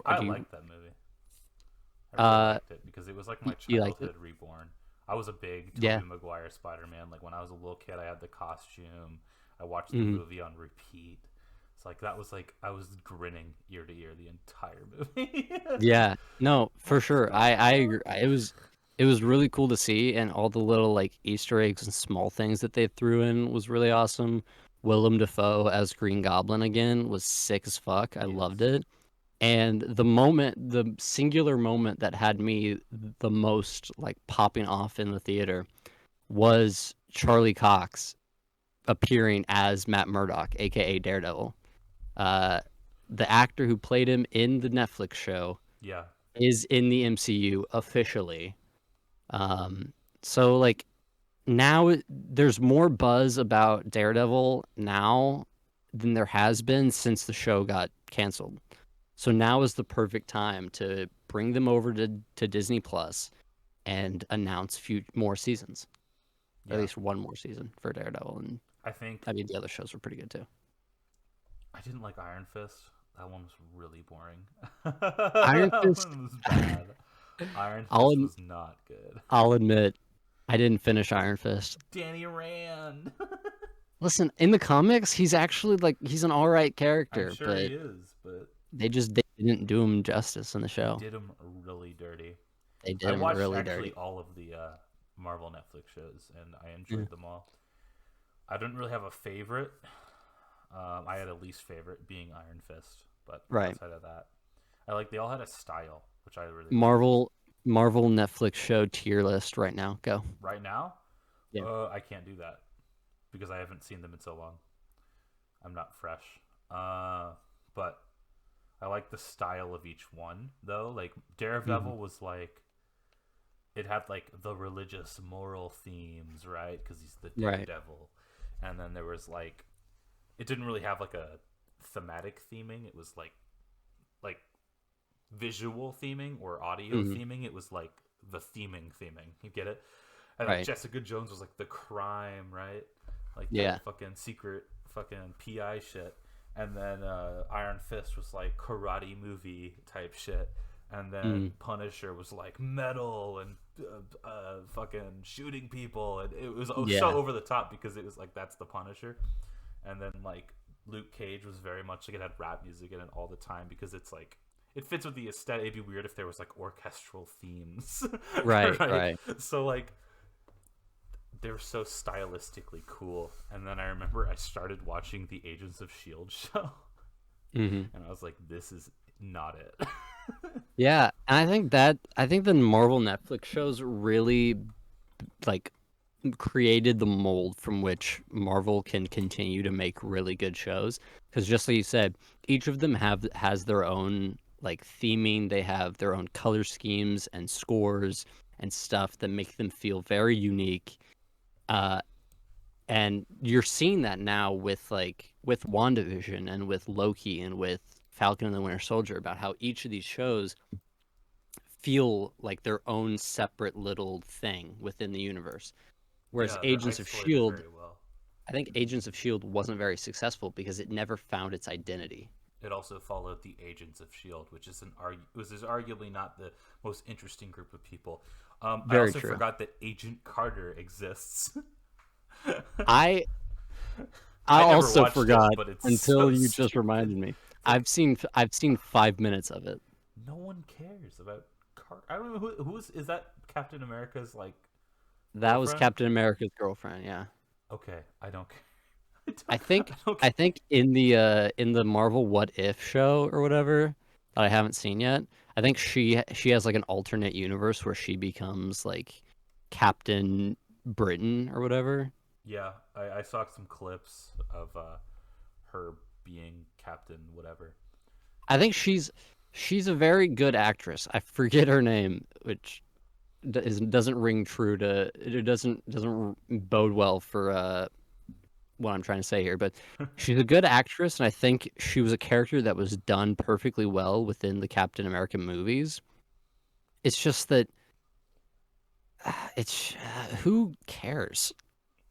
B: I
A: do you
B: liked that movie. I really liked it because it was like my
A: you liked it?
B: childhood reborn. I was a big
A: Yeah.
B: Tobey Maguire Spider-Man. Like when I was a little kid, I had the costume. I watched the
A: Mhm.
B: movie on repeat. It's like that was like I was grinning ear to ear the entire movie.
A: Yeah, no, for
B: What's
A: sure.
B: going
A: I
B: on?
A: agree. It was really cool to see, and all the little like Easter eggs and small things that they threw in was really awesome. Willem Dafoe as Green Goblin again was sick as fuck. I loved
B: Yes.
A: it. And the singular moment that had me the most like popping off in the theater was Charlie Cox appearing as Matt Murdock, aka Daredevil. Uh, the actor who played him in the Netflix show
B: Yeah.
A: is in the MCU officially. Um, so like now there's more buzz about Daredevil now than there has been since the show got canceled. So now is the perfect time to bring them over to Disney Plus and announce more seasons. Or at
B: Yeah.
A: least one more season for Daredevil. And
B: I think
A: I mean, the other shows were pretty good too.
B: I didn't like Iron Fist. That one was really boring.
A: Iron
B: That
A: Fist,
B: one was bad. Iron
A: I'll
B: Fist was not good.
A: I'll admit, I didn't finish Iron Fist.
B: Danny Rand.
A: Listen, in the comics, he's actually like he's an all right
B: I'm
A: character,
B: sure he
A: but
B: is, but
A: they didn't do him justice in the
B: they
A: show.
B: did him really dirty.
A: They did
B: I
A: him
B: watched
A: really
B: actually
A: dirty.
B: all of the Marvel Netflix shows, and I
A: Yeah.
B: enjoyed them all. I didn't really have a favorite. I had a least favorite being Iron Fist, but
A: Right.
B: outside of that, they all had a style, which I really liked.
A: Marvel Marvel Netflix show tier list right now. Go.
B: Right now,
A: Yeah.
B: I can't do that because I haven't seen them in so long. I'm not fresh. But I like the style of each one though. Like Daredevil was like it had like the religious moral themes, right? Because he's the
A: Right.
B: daredevil. And then there was like it didn't really have like a thematic theming. It was like visual theming or audio
A: Mhm.
B: theming. It was like the theming. You get it? And like
A: Right.
B: Jessica Jones was like the crime, right? Like
A: Yeah.
B: the fucking secret fucking PI shit. And then Iron Fist was like karate movie type shit. And then
A: Mm.
B: Punisher was like metal and fucking shooting people, and it was so
A: Yeah.
B: over the top because it was like that's the Punisher. And then like Luke Cage was very much like it had rap music in it all the time because it's like it fits with the aesthetic. It'd be weird if there was like orchestral themes,
A: Right.
B: right?
A: Right.
B: So like they were so stylistically cool. And then I remember I started watching the Agents of Shield show,
A: Hmm.
B: and I was like, this is not it.
A: Yeah, and I think the Marvel Netflix shows really like created the mold from which Marvel can continue to make really good shows. Because just like you said, each of them has their own like theming. They have their own color schemes and scores and stuff that make them feel very unique. Uh, and you're seeing that now with WandaVision and with Loki and with Falcon and the Winter Soldier about how each of these shows feel like their own separate little thing within the universe. Whereas
B: Yeah, they're
A: Agents of
B: isolated
A: Shield,
B: very well.
A: I think Agents of Shield wasn't very successful because it never found its identity.
B: It also followed the Agents of Shield, which is is arguably not the most interesting group of people. I
A: Very
B: also
A: true.
B: forgot that Agent Carter exists.
A: I I
B: I never
A: also
B: watched it,
A: forgot
B: but it's
A: until
B: so
A: you just
B: stupid.
A: reminded me.
B: It's like
A: I've seen 5 minutes of it.
B: no one cares about Carter. I don't know who is that Captain America's like
A: That was
B: girlfriend?
A: Captain America's girlfriend, yeah.
B: Okay, I don't care. I
A: I
B: don't,
A: think
B: I don't
A: I
B: care.
A: think in the Marvel What If show or whatever that I haven't seen yet, I think she has like an alternate universe where she becomes like Captain Britain or whatever.
B: Yeah, I saw some clips of her being Captain whatever.
A: I think she's a very good actress. I forget her name, which doesn't ring true to it doesn't bode well for what I'm trying to say here, but she's a good actress, and I think she was a character that was done perfectly well within the Captain America movies. It's just that it's who cares?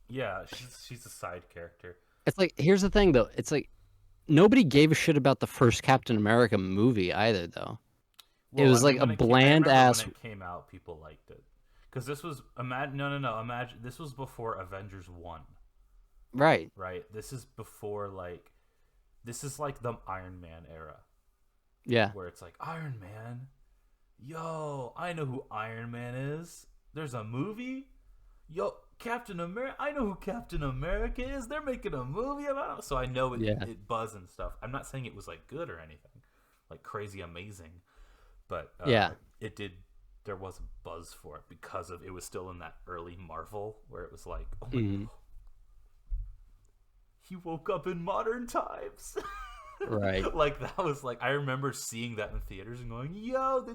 B: Yeah, she's a side character.
A: It's like here's the thing though. It's like nobody gave a shit about the first Captain America movie either, though. It
B: Well, I
A: was like
B: mean,
A: a
B: I
A: bland
B: remember when
A: ass.
B: it came out, people liked it because this was imagine no imagine this was before Avengers 1,
A: Right.
B: right? This is before like this is like the Iron Man era
A: Yeah.
B: where it's like Iron Man, yo, I know who Iron Man is. There's a movie, yo, Captain America. I know who Captain America is. They're making a movie about it, so I know
A: Yeah.
B: it buzz and stuff. I'm not saying it was like good or anything, like crazy amazing. But
A: Yeah.
B: it did. There was a buzz for it because of it was still in that early Marvel where it was like, oh my,
A: Hmm.
B: he woke up in modern times.
A: Right.
B: Like that was like I remember seeing that in theaters and going, "Yo,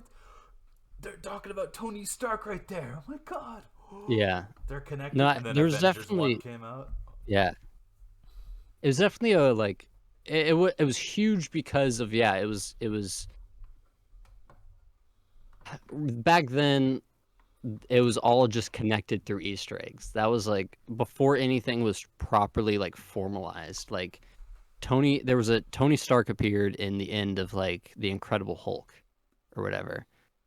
B: they're talking about Tony Stark right there." Oh my god,
A: Yeah.
B: they're connected.
A: No,
B: And then
A: there's
B: Avengers 1
A: definitely,
B: came out.
A: yeah. It was definitely a like it was huge because of, yeah, it was back then it was all just connected through Easter eggs. That was like before anything was properly like formalized. Like there was a Tony Stark appeared in the end of like The Incredible Hulk or whatever,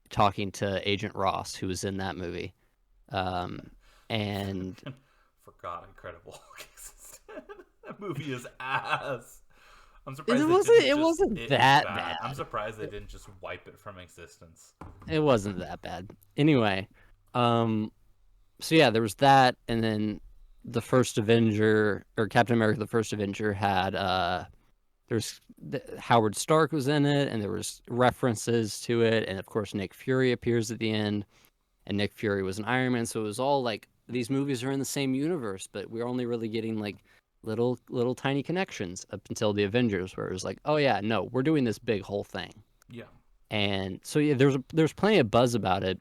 A: talking to Agent Ross, who was in that movie. Um, and
B: Forgot Incredible Hulk existed. That movie is ass. I'm
A: it
B: surprised they
A: wasn't
B: didn't
A: it
B: just.
A: wasn't
B: It is
A: that
B: bad. I'm
A: bad.
B: surprised they didn't just wipe it from existence.
A: It wasn't that bad. Anyway, um, so yeah, there was that, and then the first Avenger or Captain America: The First Avenger had there's Howard Stark was in it, and there was references to it, and of course Nick Fury appears at the end, and Nick Fury was an Iron Man, so it was all like these movies are in the same universe, but we're only really getting like little tiny connections up until the Avengers, where it was like, oh yeah, no, we're doing this big whole thing,
B: Yeah.
A: and so yeah, there's plenty of buzz about it,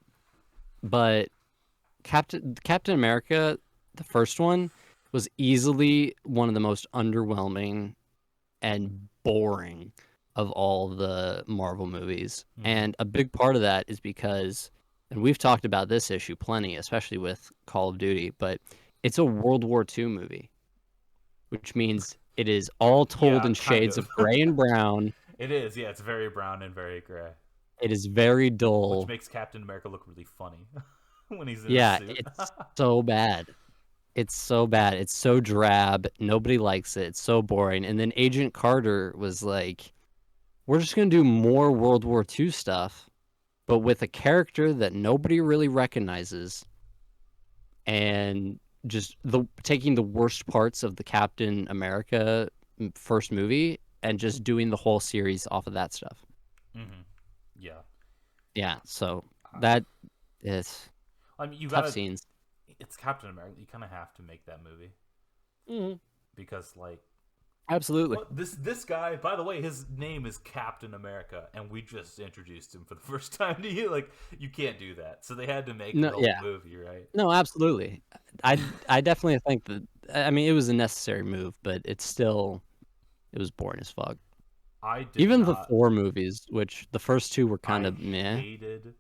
A: but Captain America, the first one, was easily one of the most underwhelming and boring of all the Marvel movies.
B: Mm-hmm.
A: And a big part of that is because, and we've talked about this issue plenty, especially with Call of Duty, but it's a World War II movie, which means it is all told
B: Yeah,
A: in
B: kind
A: shades
B: of.
A: of gray and brown.
B: It is. Yeah, it's very brown and very gray,
A: It is very
B: which
A: dull.
B: makes Captain America look really funny when he's in his
A: Yeah,
B: suit.
A: it's so bad. It's so bad. It's so drab. Nobody likes it. It's so boring. And then Agent Carter was like, we're just going to do more World War II stuff, but with a character that nobody really recognizes, and just taking the worst parts of the Captain America first movie and just doing the whole series off of that stuff.
B: Mm-hmm. Yeah.
A: Yeah, so
B: Uh,
A: that is
B: I mean, you
A: tough
B: gotta.
A: scenes.
B: It's Captain America. You kind of have to make that movie
A: Mm-hmm.
B: because, like,
A: Absolutely.
B: what this guy. By the way, his name is Captain America, and we just introduced him for the first time to you. Like, you can't do that. So they had to make the
A: No,
B: whole
A: yeah.
B: movie, right?
A: No, absolutely. I definitely think that, I mean, it was a necessary move, but it was boring as fuck.
B: I did
A: Even the
B: not.
A: Thor movies, which the first two were kind
B: I
A: of meh,
B: hated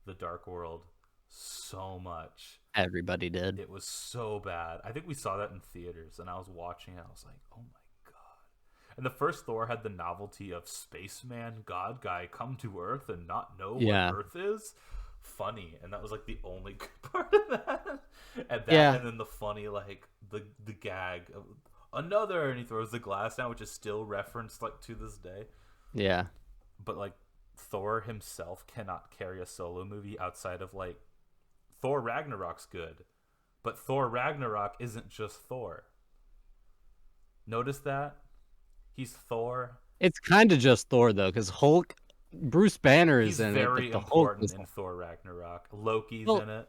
B: the Dark World so much.
A: everybody did.
B: It was so bad. I think we saw that in theaters, and I was watching it. I was like, "Oh my god!" And the first Thor had the novelty of spaceman god guy come to Earth and not know
A: Yeah.
B: what Earth is. Funny, and that was like the only good part of that. And
A: Yeah.
B: and then the funny like the gag of another, and he throws the glass down, which is still referenced like to this day.
A: Yeah.
B: But like Thor himself cannot carry a solo movie outside of like Thor Ragnarok's good, but Thor Ragnarok isn't just Thor. Notice that? He's Thor.
A: It's kind of just Thor though, because Bruce Banner is
B: He's
A: in it, but
B: very
A: the Hulk
B: important
A: is,
B: in Thor Ragnarok. Loki's
A: well,
B: in it.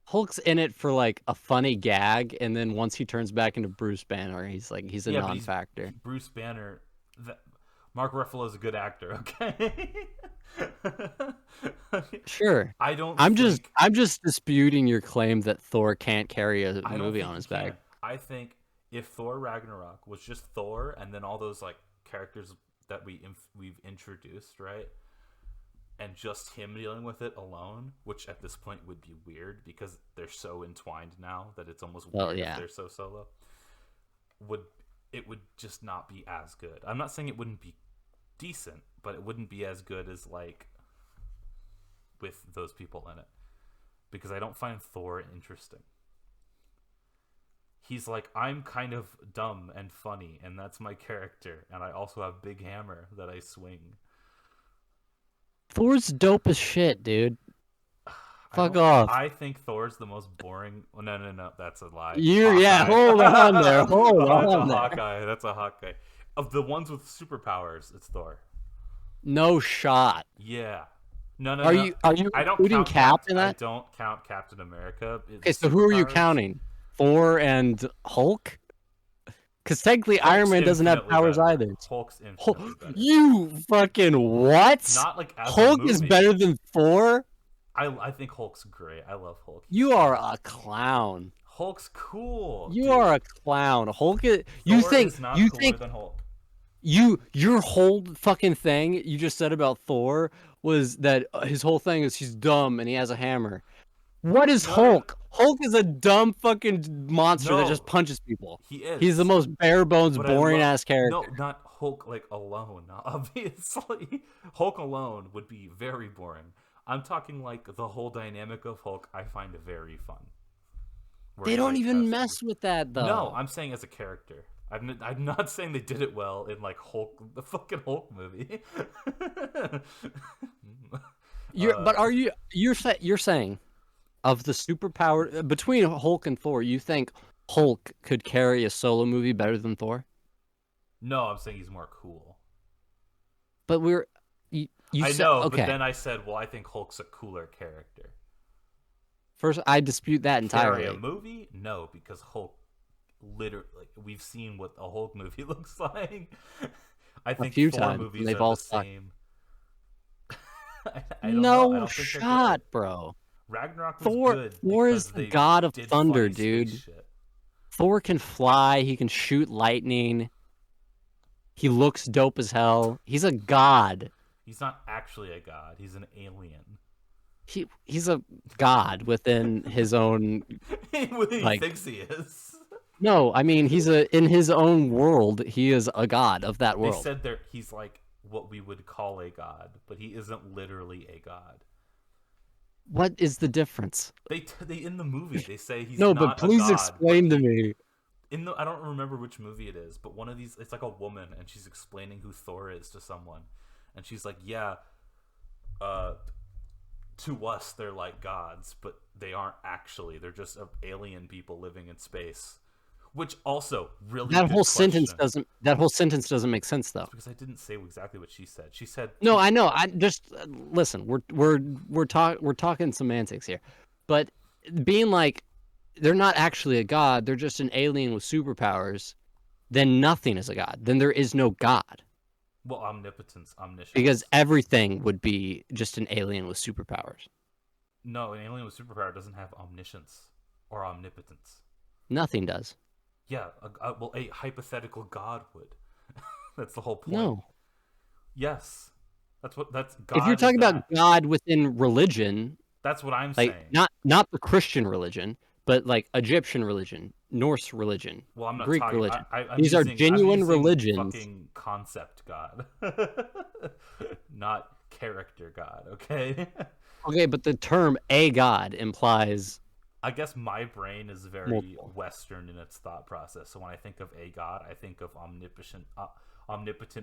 A: Hulk's in it for like a funny gag, and then once he turns back into Bruce Banner, he's a
B: Yeah, but he's
A: non-factor.
B: Bruce Banner. Mark Ruffalo's a good actor, okay?
A: Sure.
B: I don't
A: I'm just disputing your claim that Thor can't carry a
B: I don't
A: movie
B: think
A: on
B: he
A: his
B: can.
A: back.
B: I think if Thor Ragnarok was just Thor and then all those like characters that we've introduced, right? And just him dealing with it alone, which at this point would be weird because they're so entwined now that it's almost
A: Well,
B: weird
A: yeah.
B: if they're so solo. It would just not be as good. I'm not saying it wouldn't be decent, but it wouldn't be as good as like with those people in it. Because I don't find Thor interesting. He's like, I'm kind of dumb and funny, and that's my character, and I also have big hammer that I swing.
A: Thor's dope as shit, dude.
B: I
A: Fuck
B: don't-
A: off.
B: I think Thor's the most boring. Oh, no, that's a lie.
A: Yeah,
B: Hawkeye.
A: hold on there. Hold
B: Oh, that's
A: on
B: a
A: there.
B: Hawkeye. That's a Hawkeye. Of the ones with superpowers, it's Thor.
A: No shot.
B: Yeah. No.
A: Are you
B: I don't
A: including
B: count
A: Cap in
B: I
A: that?
B: don't count Captain America.
A: Okay, so who are you
B: Superpowers.
A: counting? Thor and Hulk? Because technically Iron
B: Hulk's
A: Man doesn't have
B: infinitely
A: powers
B: better.
A: either.
B: Hulk's infinitely better.
A: You fucking what?
B: Not like as a
A: Hulk is
B: movie.
A: better than Thor?
B: I think Hulk's great. I love Hulk.
A: You are a clown.
B: Hulk's cool.
A: You
B: dude.
A: are a clown. Hulk is.
B: Thor is not cooler than Hulk.
A: Your whole fucking thing you just said about Thor was that his whole thing is he's dumb and he has a hammer. What is Hulk? Hulk is a dumb fucking monster that just punches people.
B: He is.
A: He's the most bare bones,
B: But
A: boring ass character.
B: No, not Hulk like alone. Obviously, Hulk alone would be very boring. I'm talking like the whole dynamic of Hulk. I find very fun.
A: They don't even mess with that though.
B: No, I'm saying as a character. I'm not saying they did it well in like Hulk, the fucking Hulk movie.
A: You're saying of the superpower between Hulk and Thor, you think Hulk could carry a solo movie better than Thor?
B: No, I'm saying he's more cool.
A: But
B: I know, but then I said, well, I think Hulk's a cooler character.
A: First, I dispute that entirely.
B: Carry a movie? No, because Hulk literally, we've seen what a Hulk movie looks like. I think
A: a few
B: Thor
A: times,
B: movies
A: they've
B: are
A: all
B: the
A: sucked.
B: same.
A: No shot, bro.
B: Ragnarok was good.
A: Thor is the god of thunder, dude. Thor can fly. He can shoot lightning. He looks dope as hell. He's a god.
B: He's not actually a god. He's an alien.
A: He's a god within his own.
B: He thinks he is.
A: No, I mean in his own world. He is a god of that world.
B: They said he's like what we would call a god, but he isn't literally a god.
A: What is the difference?
B: They in the movie they say he's
A: no,
B: not
A: but please
B: a god,
A: explain to me.
B: I don't remember which movie it is, but one of these, it's like a woman and she's explaining who Thor is to someone, and she's like, yeah, to us they're like gods, but they aren't actually. They're just alien people living in space. Which also really
A: that whole sentence doesn't make sense though.
B: Because I didn't say exactly what she said. She said
A: no, I know. I just listen. We're talking semantics here, but being like they're not actually a god. They're just an alien with superpowers. Then nothing is a god. Then there is no god.
B: Well, omnipotence, omniscience.
A: Because everything would be just an alien with superpowers.
B: No, an alien with superpower doesn't have omniscience or omnipotence.
A: Nothing does.
B: Yeah, well, a hypothetical god would. That's the whole point.
A: No.
B: Yes, that's God.
A: If you're talking about God within religion,
B: that's what I'm
A: like,
B: saying.
A: Not the Christian religion, but like Egyptian religion, Norse religion,
B: well, I'm not
A: Greek
B: talking,
A: religion.
B: These
A: are genuine religions.
B: Fucking concept God, not character God. Okay.
A: Okay, but the term "a god" implies.
B: I guess my brain is very Western in its thought process. So when I think of a god, I think of omnipotent,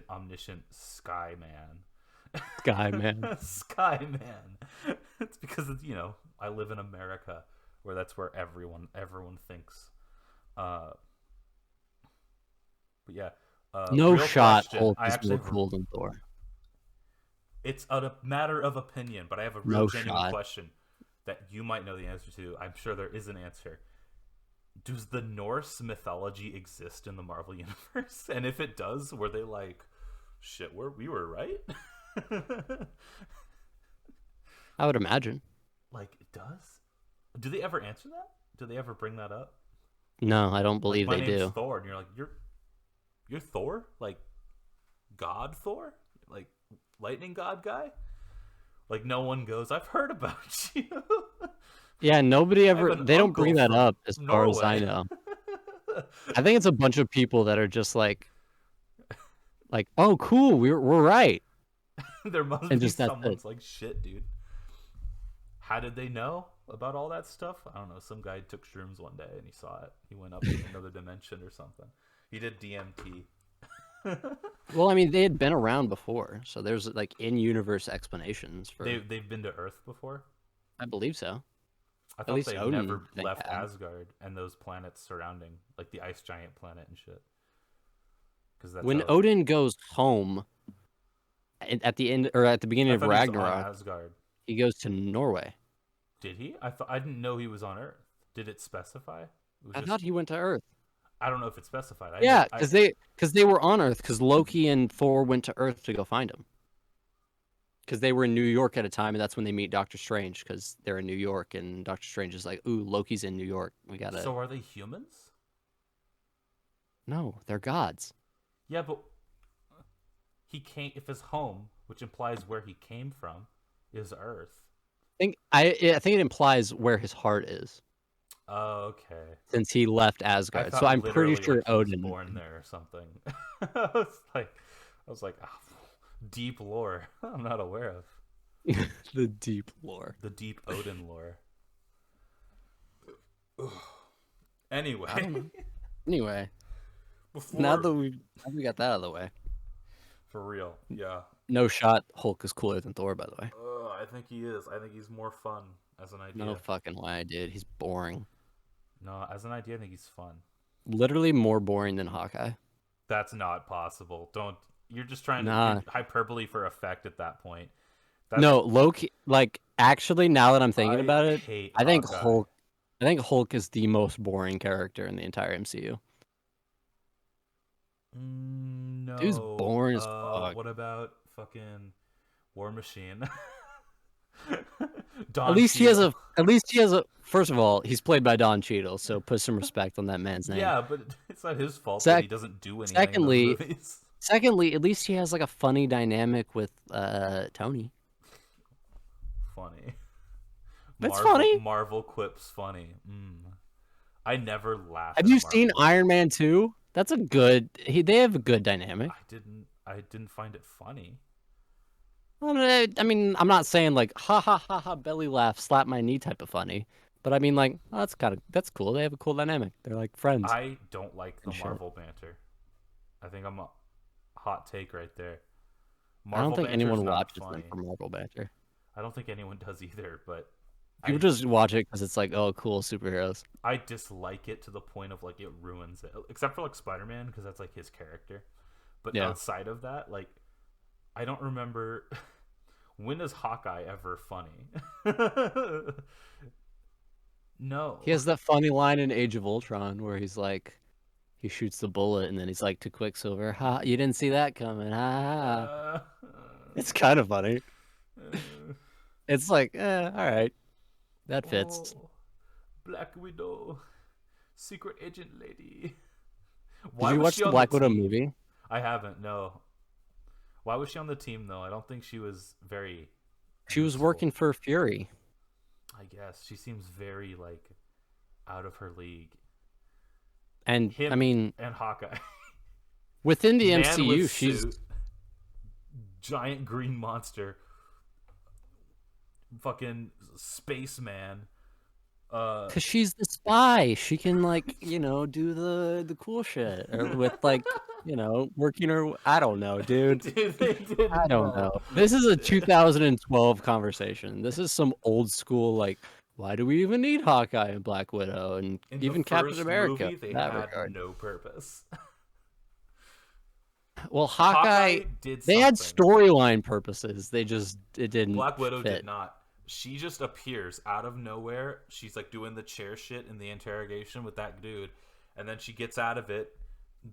B: omniscient Sky Man.
A: Sky Man.
B: Sky Man. It's because I live in America, where that's where everyone thinks. But yeah.
A: No shot. Hulk is more cool than Thor.
B: It's a matter of opinion, but I have a real genuine question that you might know the answer to. I'm sure there is an answer. Does the Norse mythology exist in the Marvel universe? And if it does, were they like, shit, we were right?
A: I would imagine.
B: Like, it does? Do they ever answer that? Do they ever bring that up?
A: No, I don't believe
B: like,
A: they
B: my name's
A: do.
B: Thor, and you're like, you're Thor? Like, God Thor? Like, lightning god guy? Like, no one goes, I've heard about you.
A: Yeah, nobody ever. They don't bring that up as far as I know. I think it's a bunch of people that are just like, oh, cool, we're right.
B: There must be someone's like, shit, dude. How did they know about all that stuff? I don't know. Some guy took shrooms one day and he saw it. He went up to another dimension or something. He did DMT.
A: Well, I mean, they had been around before, so there's like in-universe explanations for.
B: They've been to Earth before.
A: I believe so.
B: I thought they never left Asgard and those planets surrounding, like the ice giant planet and shit. Because
A: when Odin goes home at the end or at the beginning of Ragnarok, he goes to Norway.
B: Did he? I didn't know he was on Earth. Did it specify?
A: I thought he went to Earth.
B: I don't know if it's specified. I
A: Yeah,
B: know.
A: because they were on Earth. Because Loki and Thor went to Earth to go find him. Because they were in New York at a time, and that's when they meet Doctor Strange. Because they're in New York, and Doctor Strange is like, "Ooh, Loki's in New York. We gotta."
B: So are they humans?
A: No, they're gods.
B: Yeah, but he came. If his home, which implies where he came from, is Earth.
A: I think it implies where his heart is,
B: Oh, okay.
A: since he left
B: I
A: Asgard. So
B: thought
A: I'm pretty
B: literally
A: sure
B: like he was
A: Odin.
B: born there or something. I was like, oh, deep lore. I'm not aware of
A: The deep lore.
B: the deep Odin lore.
A: I don't
B: Anyway,
A: know. Anyway, now
B: before
A: that we got that out of the way,
B: for real, yeah.
A: no shot. Hulk is cooler than Thor, by the way.
B: I think he is. I think he's more fun as an
A: No
B: idea.
A: fucking way, dude. He's boring.
B: No, as an idea, I think he's fun.
A: Literally more boring than Hawkeye.
B: That's not possible. Don't. You're just trying to
A: Nah.
B: hyperbole for effect at that point. That's,
A: No, Loki. Like, actually, now that I'm thinking
B: I
A: about it,
B: hate
A: I think
B: Hawkeye.
A: Hulk. I think Hulk is the most boring character in the entire MCU. Dude's
B: No.
A: boring as fuck.
B: What about fucking War Machine?
A: At
B: Don
A: least he has
B: Cheadle.
A: a. At least he has a. First of all, he's played by Don Cheadle, so put some respect on that man's name.
B: Yeah, but it's not his fault that
A: Sec-
B: he doesn't do anything in those
A: secondly,
B: movies.
A: secondly, at least he has like a funny dynamic with Tony.
B: Funny.
A: That's
B: Marvel
A: funny.
B: Marvel quips funny. I never laugh.
A: Have
B: at a
A: you seen
B: Marvel
A: Iron Man 2? That's a good. They have a good dynamic.
B: I didn't find it funny.
A: I mean, I'm not saying like ha ha ha ha belly laugh, slap my knee type of funny, but I mean like oh, that's cool. They have a cool dynamic. They're like friends
B: I don't like the
A: and shit.
B: Marvel banter. I think I'm a hot take right there.
A: I don't
B: Marvel
A: think
B: banter's
A: anyone
B: not
A: watches them
B: funny.
A: for Marvel banter.
B: I don't think anyone does either, but
A: People
B: I
A: just watch it because it's like oh cool superheroes.
B: I dislike it to the point of like it ruins it. Except for like Spider-Man because that's like his character. But
A: Yeah,
B: outside of that, like I don't remember when is Hawkeye ever funny? No.
A: he has that funny line in Age of Ultron where he's like he shoots the bullet and then he's like to Quicksilver, "Ha, you didn't see that coming." Ha ha.
B: Uh,
A: It's kind of funny.
B: uh,
A: It's like all right, that fits.
B: oh, Black Widow, secret agent lady.
A: Did
B: Why
A: you
B: was
A: watch
B: she
A: the
B: on the
A: Black Widow
B: team?
A: movie?
B: I haven't. No. Why was she on the team though? I don't think she was very
A: She was
B: useful.
A: working for Fury.
B: I guess she seems very like out of her league.
A: And
B: Him
A: I mean,
B: and Hawkeye.
A: within the
B: Man
A: MCU,
B: with
A: she's
B: suit, giant green monster, fucking spaceman.
A: because she's the spy. She can like do the cool shit or with like working her. I don't know, dude.
B: Dude, they didn't
A: I don't know. This is a 2012 conversation. This is some old school like. Why do we even need Hawkeye and Black Widow and
B: In the
A: even Captain
B: first
A: America
B: movie, they
A: in that
B: had
A: regard?
B: no purpose.
A: Well,
B: Hawkeye
A: Hawkeye,
B: did
A: they had
B: something.
A: storyline purposes. It didn't
B: Black Widow
A: fit.
B: did not. She just appears out of nowhere. She's like doing the chair shit in the interrogation with that dude, and then she gets out of it,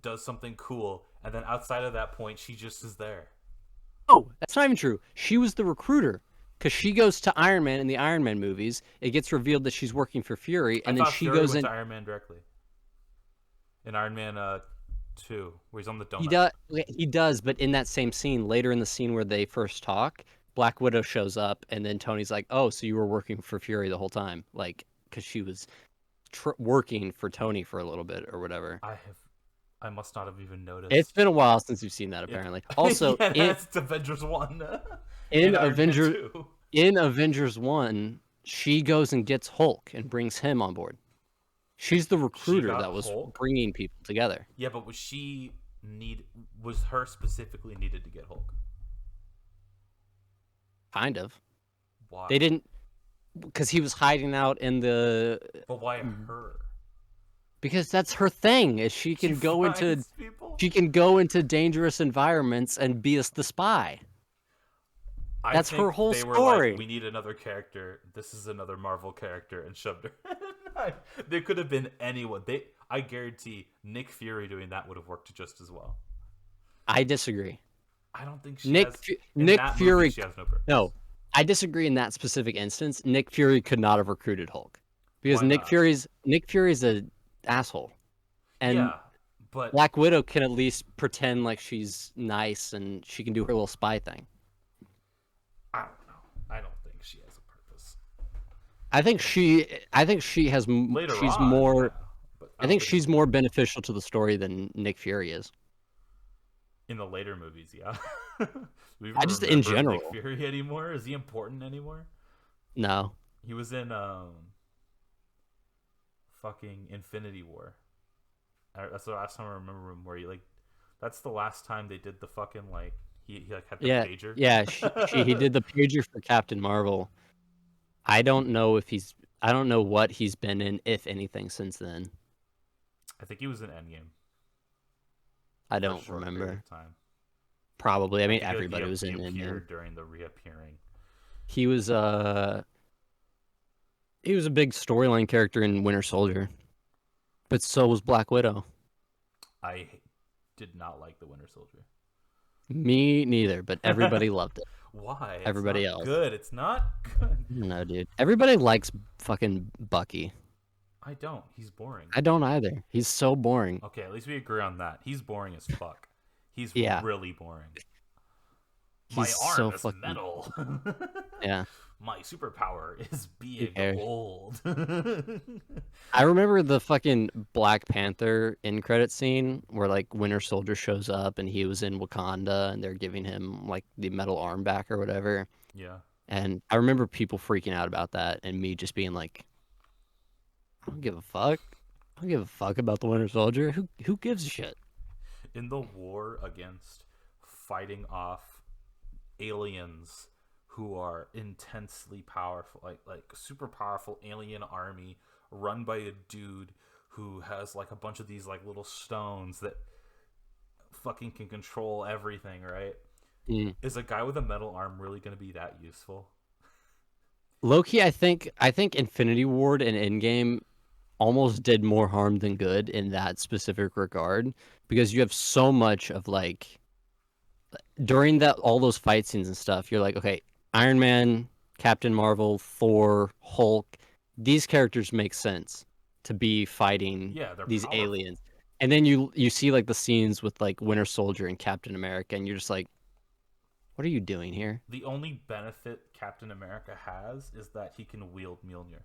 B: does something cool, and then outside of that point, she just is there.
A: Oh, that's not even true. She was the recruiter because she goes to Iron Man in the Iron Man movies. It gets revealed that she's working for Fury, and
B: I
A: then
B: thought
A: she
B: Fury
A: goes
B: went
A: in.
B: to Iron Man directly. In Iron Man 2, where he's on the donut.
A: He does, but in that same scene, later in the scene where they first talk, Black Widow shows up, and then Tony's like, "Oh, so you were working for Fury the whole time?" Like, because she was working for Tony for a little bit or whatever.
B: I must not have even noticed.
A: It's been a while since you've seen that, apparently. Also,
B: yeah, that's Avengers 1.
A: in
B: Iron Man
A: Avenger
B: 2.
A: in Avengers 1, she goes and gets Hulk and brings him on board. She's the recruiter
B: got
A: that was
B: Hulk?
A: bringing people together.
B: Yeah, but was her specifically needed to get Hulk?
A: Kind of.
B: Why?
A: They didn't because he was hiding out in the
B: But why her?
A: because that's her thing. Is she can go into
B: finds people?
A: she can go into dangerous environments and be the spy.
B: I
A: That's
B: think
A: her whole
B: they were
A: story.
B: like, we need another character. This is another Marvel character, and shoved her. There could have been anyone. I guarantee Nick Fury doing that would have worked just as well.
A: I disagree.
B: I don't think she has in
A: Nick
B: that movie.
A: Fury.
B: She has no purpose.
A: No, I disagree in that specific instance. Nick Fury could not have recruited Hulk because
B: Why not?
A: Nick Fury's a asshole, and
B: Yeah, but
A: Black Widow can at least pretend like she's nice and she can do her little spy thing.
B: I don't know. I don't think she has a purpose.
A: I think she has.
B: Later
A: She's
B: on,
A: more.
B: yeah, but
A: I think she's more beneficial to the story than Nick Fury is.
B: in the later movies. Yeah. We
A: I just in general.
B: Nick Fury anymore? Is he important anymore?
A: No.
B: He was in fucking Infinity War. That's the last time I remember him. Where he like, that's the last time they did the fucking like he like had the pager.
A: Yeah. He did the pager for Captain Marvel. I don't know what he's been in, if anything, since then.
B: I think he was in Endgame.
A: I don't remember.
B: Time.
A: Probably. I mean,
B: I
A: everybody was in
B: Endgame during the reappearing.
A: He was a big storyline character in Winter Soldier, but so was Black Widow.
B: I did not like the Winter Soldier.
A: Me neither, but everybody loved it.
B: Why?
A: Everybody
B: it's not
A: else.
B: Good. It's not good.
A: No, dude. Everybody likes fucking Bucky.
B: I don't. He's boring.
A: I don't either. He's so boring.
B: Okay, at least we agree on that. He's boring as fuck. He's really boring. My arm is metal.
A: Yeah.
B: My superpower is being old.
A: I remember the fucking Black Panther end credit scene where like Winter Soldier shows up and he was in Wakanda and they're giving him like the metal arm back or whatever.
B: Yeah.
A: And I remember people freaking out about that and me just being like, I don't give a fuck. I don't give a fuck about the Winter Soldier. Who gives a shit?
B: In the war against fighting off aliens who are intensely powerful, like super powerful alien army run by a dude who has like a bunch of these like little stones that fucking can control everything, right? Is a guy with a metal arm really going to be that useful?
A: Loki, I think Infinity Ward and Endgame almost did more harm than good in that specific regard, because you have so much of like during that all those fight scenes and stuff, you're like, okay, Iron Man, Captain Marvel, Thor, Hulk, these characters make sense to be fighting these
B: powerful
A: aliens. And then you see like the scenes with like Winter Soldier and Captain America, and you're just like, what are you doing here?
B: The only benefit Captain America has is that he can wield Mjolnir.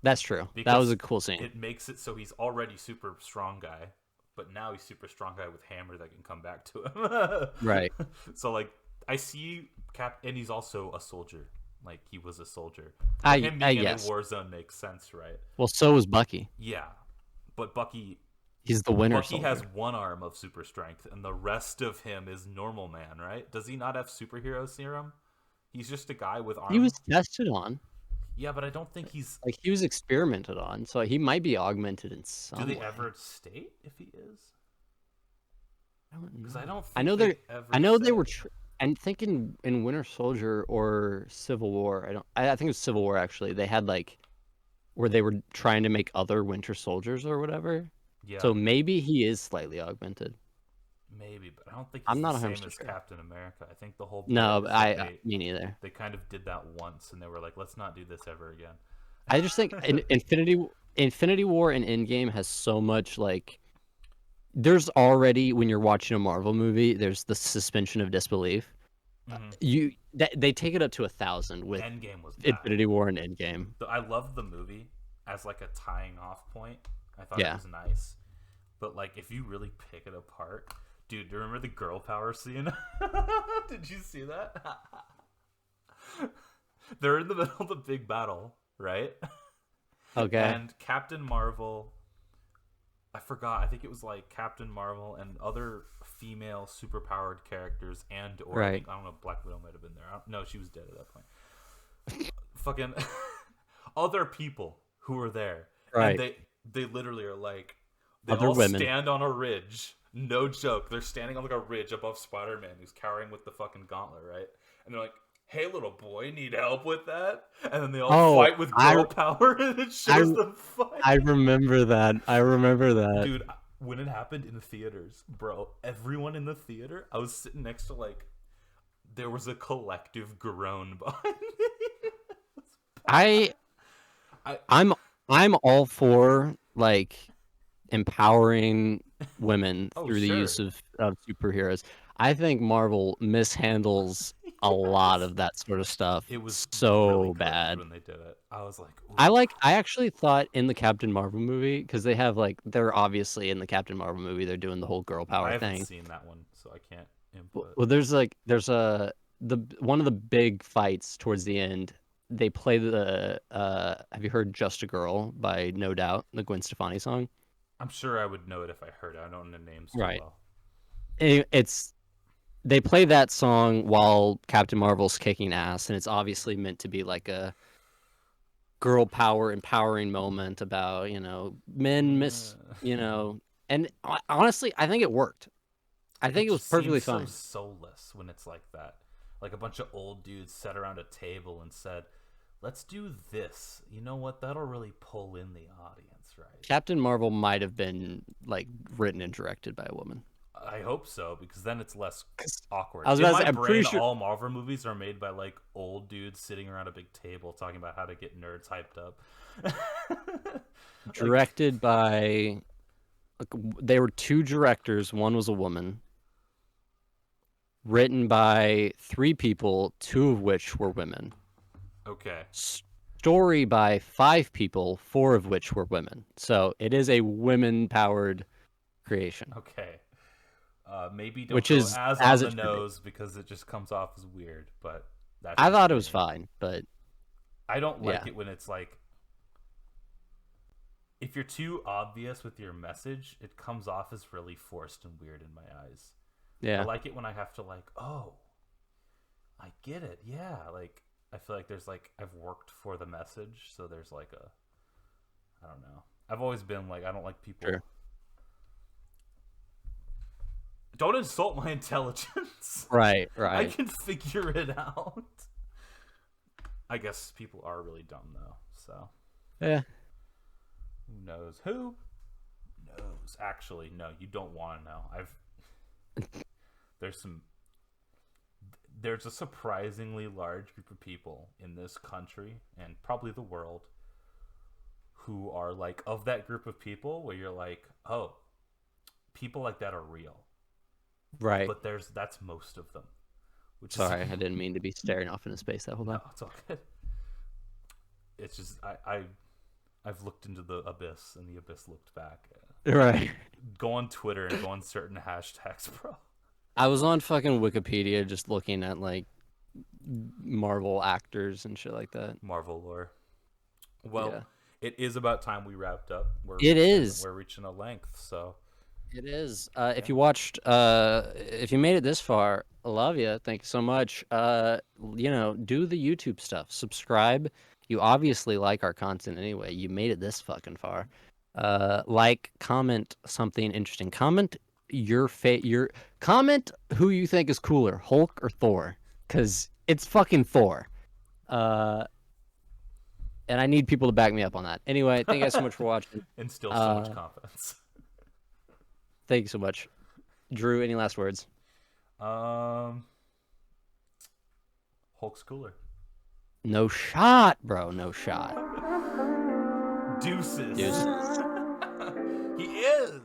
A: That's true. That was a cool scene.
B: It makes it so he's already super strong guy, but now he's super strong guy with hammer that can come back to him.
A: Right.
B: So like I see and he's also a soldier. Like he was a soldier.
A: Him
B: being in a war zone makes sense, right?
A: Well, so was Bucky.
B: Yeah, but Bucky.
A: He's the Winter
B: Bucky
A: Soldier.
B: has one arm of super strength, and the rest of him is normal man, right? Does he not have superhero serum? He's just a guy with arms.
A: He was tested on.
B: Yeah, but I don't think he's
A: like he was experimented on, so he might be augmented in some way.
B: Do they ever state if he is? Because I don't. Think
A: I know they were. I'm thinking in Winter Soldier or Civil War. I think it was Civil War actually. They had like where they were trying to make other Winter Soldiers or whatever.
B: Yeah.
A: So maybe he is slightly augmented.
B: Maybe, but I don't think
A: I'm not
B: the same
A: 100%
B: as
A: sure.
B: Captain America. I think the whole
A: no, me neither.
B: They kind of did that once, and they were like, "Let's not do this ever again."
A: I just think Infinity War and Endgame has so much like. There's already when you're watching a Marvel movie, there's the suspension of disbelief. Mm-hmm. They take it up to 1,000 with
B: Endgame was
A: Infinity War and Endgame.
B: I loved the movie as like a tying off point. I thought it was nice, but like if you really pick it apart, dude, do you remember the girl power scene? Did you see that? They're in the middle of the big battle, right?
A: Okay.
B: And Captain Marvel, I forgot. I think it was like Captain Marvel and other female superpowered characters, or I don't know, Black Widow might have been there. No, she was dead at that point. Fucking other people who were there,
A: right?
B: And they literally are like they
A: other
B: all
A: women
B: stand on a ridge. No joke. They're standing on like a ridge above Spider-Man, who's cowering with the fucking gauntlet, right? And they're like, hey, little boy, need help with that? And then they all
A: Oh,
B: fight with girl power, and it
A: I
B: shows them fight.
A: I remember that. I remember that.
B: Dude, when it happened in the theaters, bro, everyone in the theater, I was sitting next to, like, there was a collective groan behind me.
A: I'm all for like empowering women
B: Oh,
A: through the
B: sure.
A: use of superheroes. I think Marvel mishandles a lot
B: Yes.
A: of that sort of stuff
B: It was really
A: so
B: cringe
A: bad.
B: when they did it. I was like,
A: I
B: ooh.
A: like I actually thought in the Captain Marvel movie, because they have like they're obviously in the Captain Marvel movie, they're doing the whole girl
B: I
A: power
B: haven't
A: thing.
B: seen that one, so I can't
A: Well,
B: input.
A: there's a the one of the big fights towards the end. They play the have you heard Just a Girl by No Doubt, the Gwen Stefani song?
B: I'm sure I would know it if I heard it. I don't know names too
A: Right.
B: well.
A: It's they play that song while Captain Marvel's kicking ass, and it's obviously meant to be like a girl power empowering moment about, men
B: Uh,
A: and honestly, I think it worked. I
B: it
A: think it was
B: just seems
A: perfectly
B: so
A: fine.
B: soulless when it's like that. Like a bunch of old dudes sat around a table and said, "Let's do this." You know what? That'll really pull in the audience, right?
A: Captain Marvel might have been like written and directed by a woman.
B: I hope so, because then it's less
A: 'Cause
B: awkward.
A: I was
B: In
A: about to
B: my
A: say, I'm pretty
B: brain,
A: sure
B: all Marvel movies are made by like old dudes sitting around a big table talking about how to get nerds hyped up. Like,
A: directed by there were two directors, one was a woman, written by three people, two of which were women.
B: okay,
A: Story by five people, four of which were women. So it is a women-powered creation,
B: okay. Maybe don't
A: which
B: go
A: is
B: as
A: as
B: on the
A: it should be.
B: nose because it just comes off as weird, but that's
A: I
B: just
A: thought it was
B: me.
A: fine, but
B: I don't like
A: yeah,
B: it when it's like, if you're too obvious with your message, it comes off as really forced and weird in my eyes. I
A: yeah,
B: like it when I have to, like, oh, I get it. Yeah, like, I feel like there's like, I've worked for the message, so there's like a, I don't know. I've always been like, I don't like people.
A: sure.
B: Don't insult my intelligence.
A: Right,
B: I
A: right.
B: can figure it out. I guess people are really dumb though, so
A: Yeah,
B: who knows? Who knows? Actually, no, you don't want to know. There's some there's a surprisingly large group of people in this country and probably the world who are like, of that group of people where you're like, oh, people like that are real.
A: right.
B: But that's most of them, which is
A: Sorry, I didn't mean to be staring off into space that whole
B: no,
A: time.
B: it's all good. It's just I've looked into the abyss and the abyss looked back.
A: Right.
B: Go on Twitter and go on certain hashtags, bro.
A: I was on fucking Wikipedia just looking at like Marvel actors and shit like that.
B: Marvel lore.
A: Yeah.
B: Well, it is about time we wrapped up.
A: It is.
B: We're reaching a length, so
A: It is.
B: yeah.
A: If you made it this far, I love you. Thank you so much. Do the YouTube stuff. Subscribe. You obviously like our content anyway. You made it this fucking far. Comment something interesting. Your comment who you think is cooler, Hulk or Thor, because it's fucking Thor. And I need people to back me up on that. Anyway, thank you guys so much for watching.
B: And still so much confidence.
A: Thank you so much. Drew, any last words?
B: Hulk's cooler.
A: No shot, bro. No shot.
B: Deuces.
A: Deuces.
B: He is.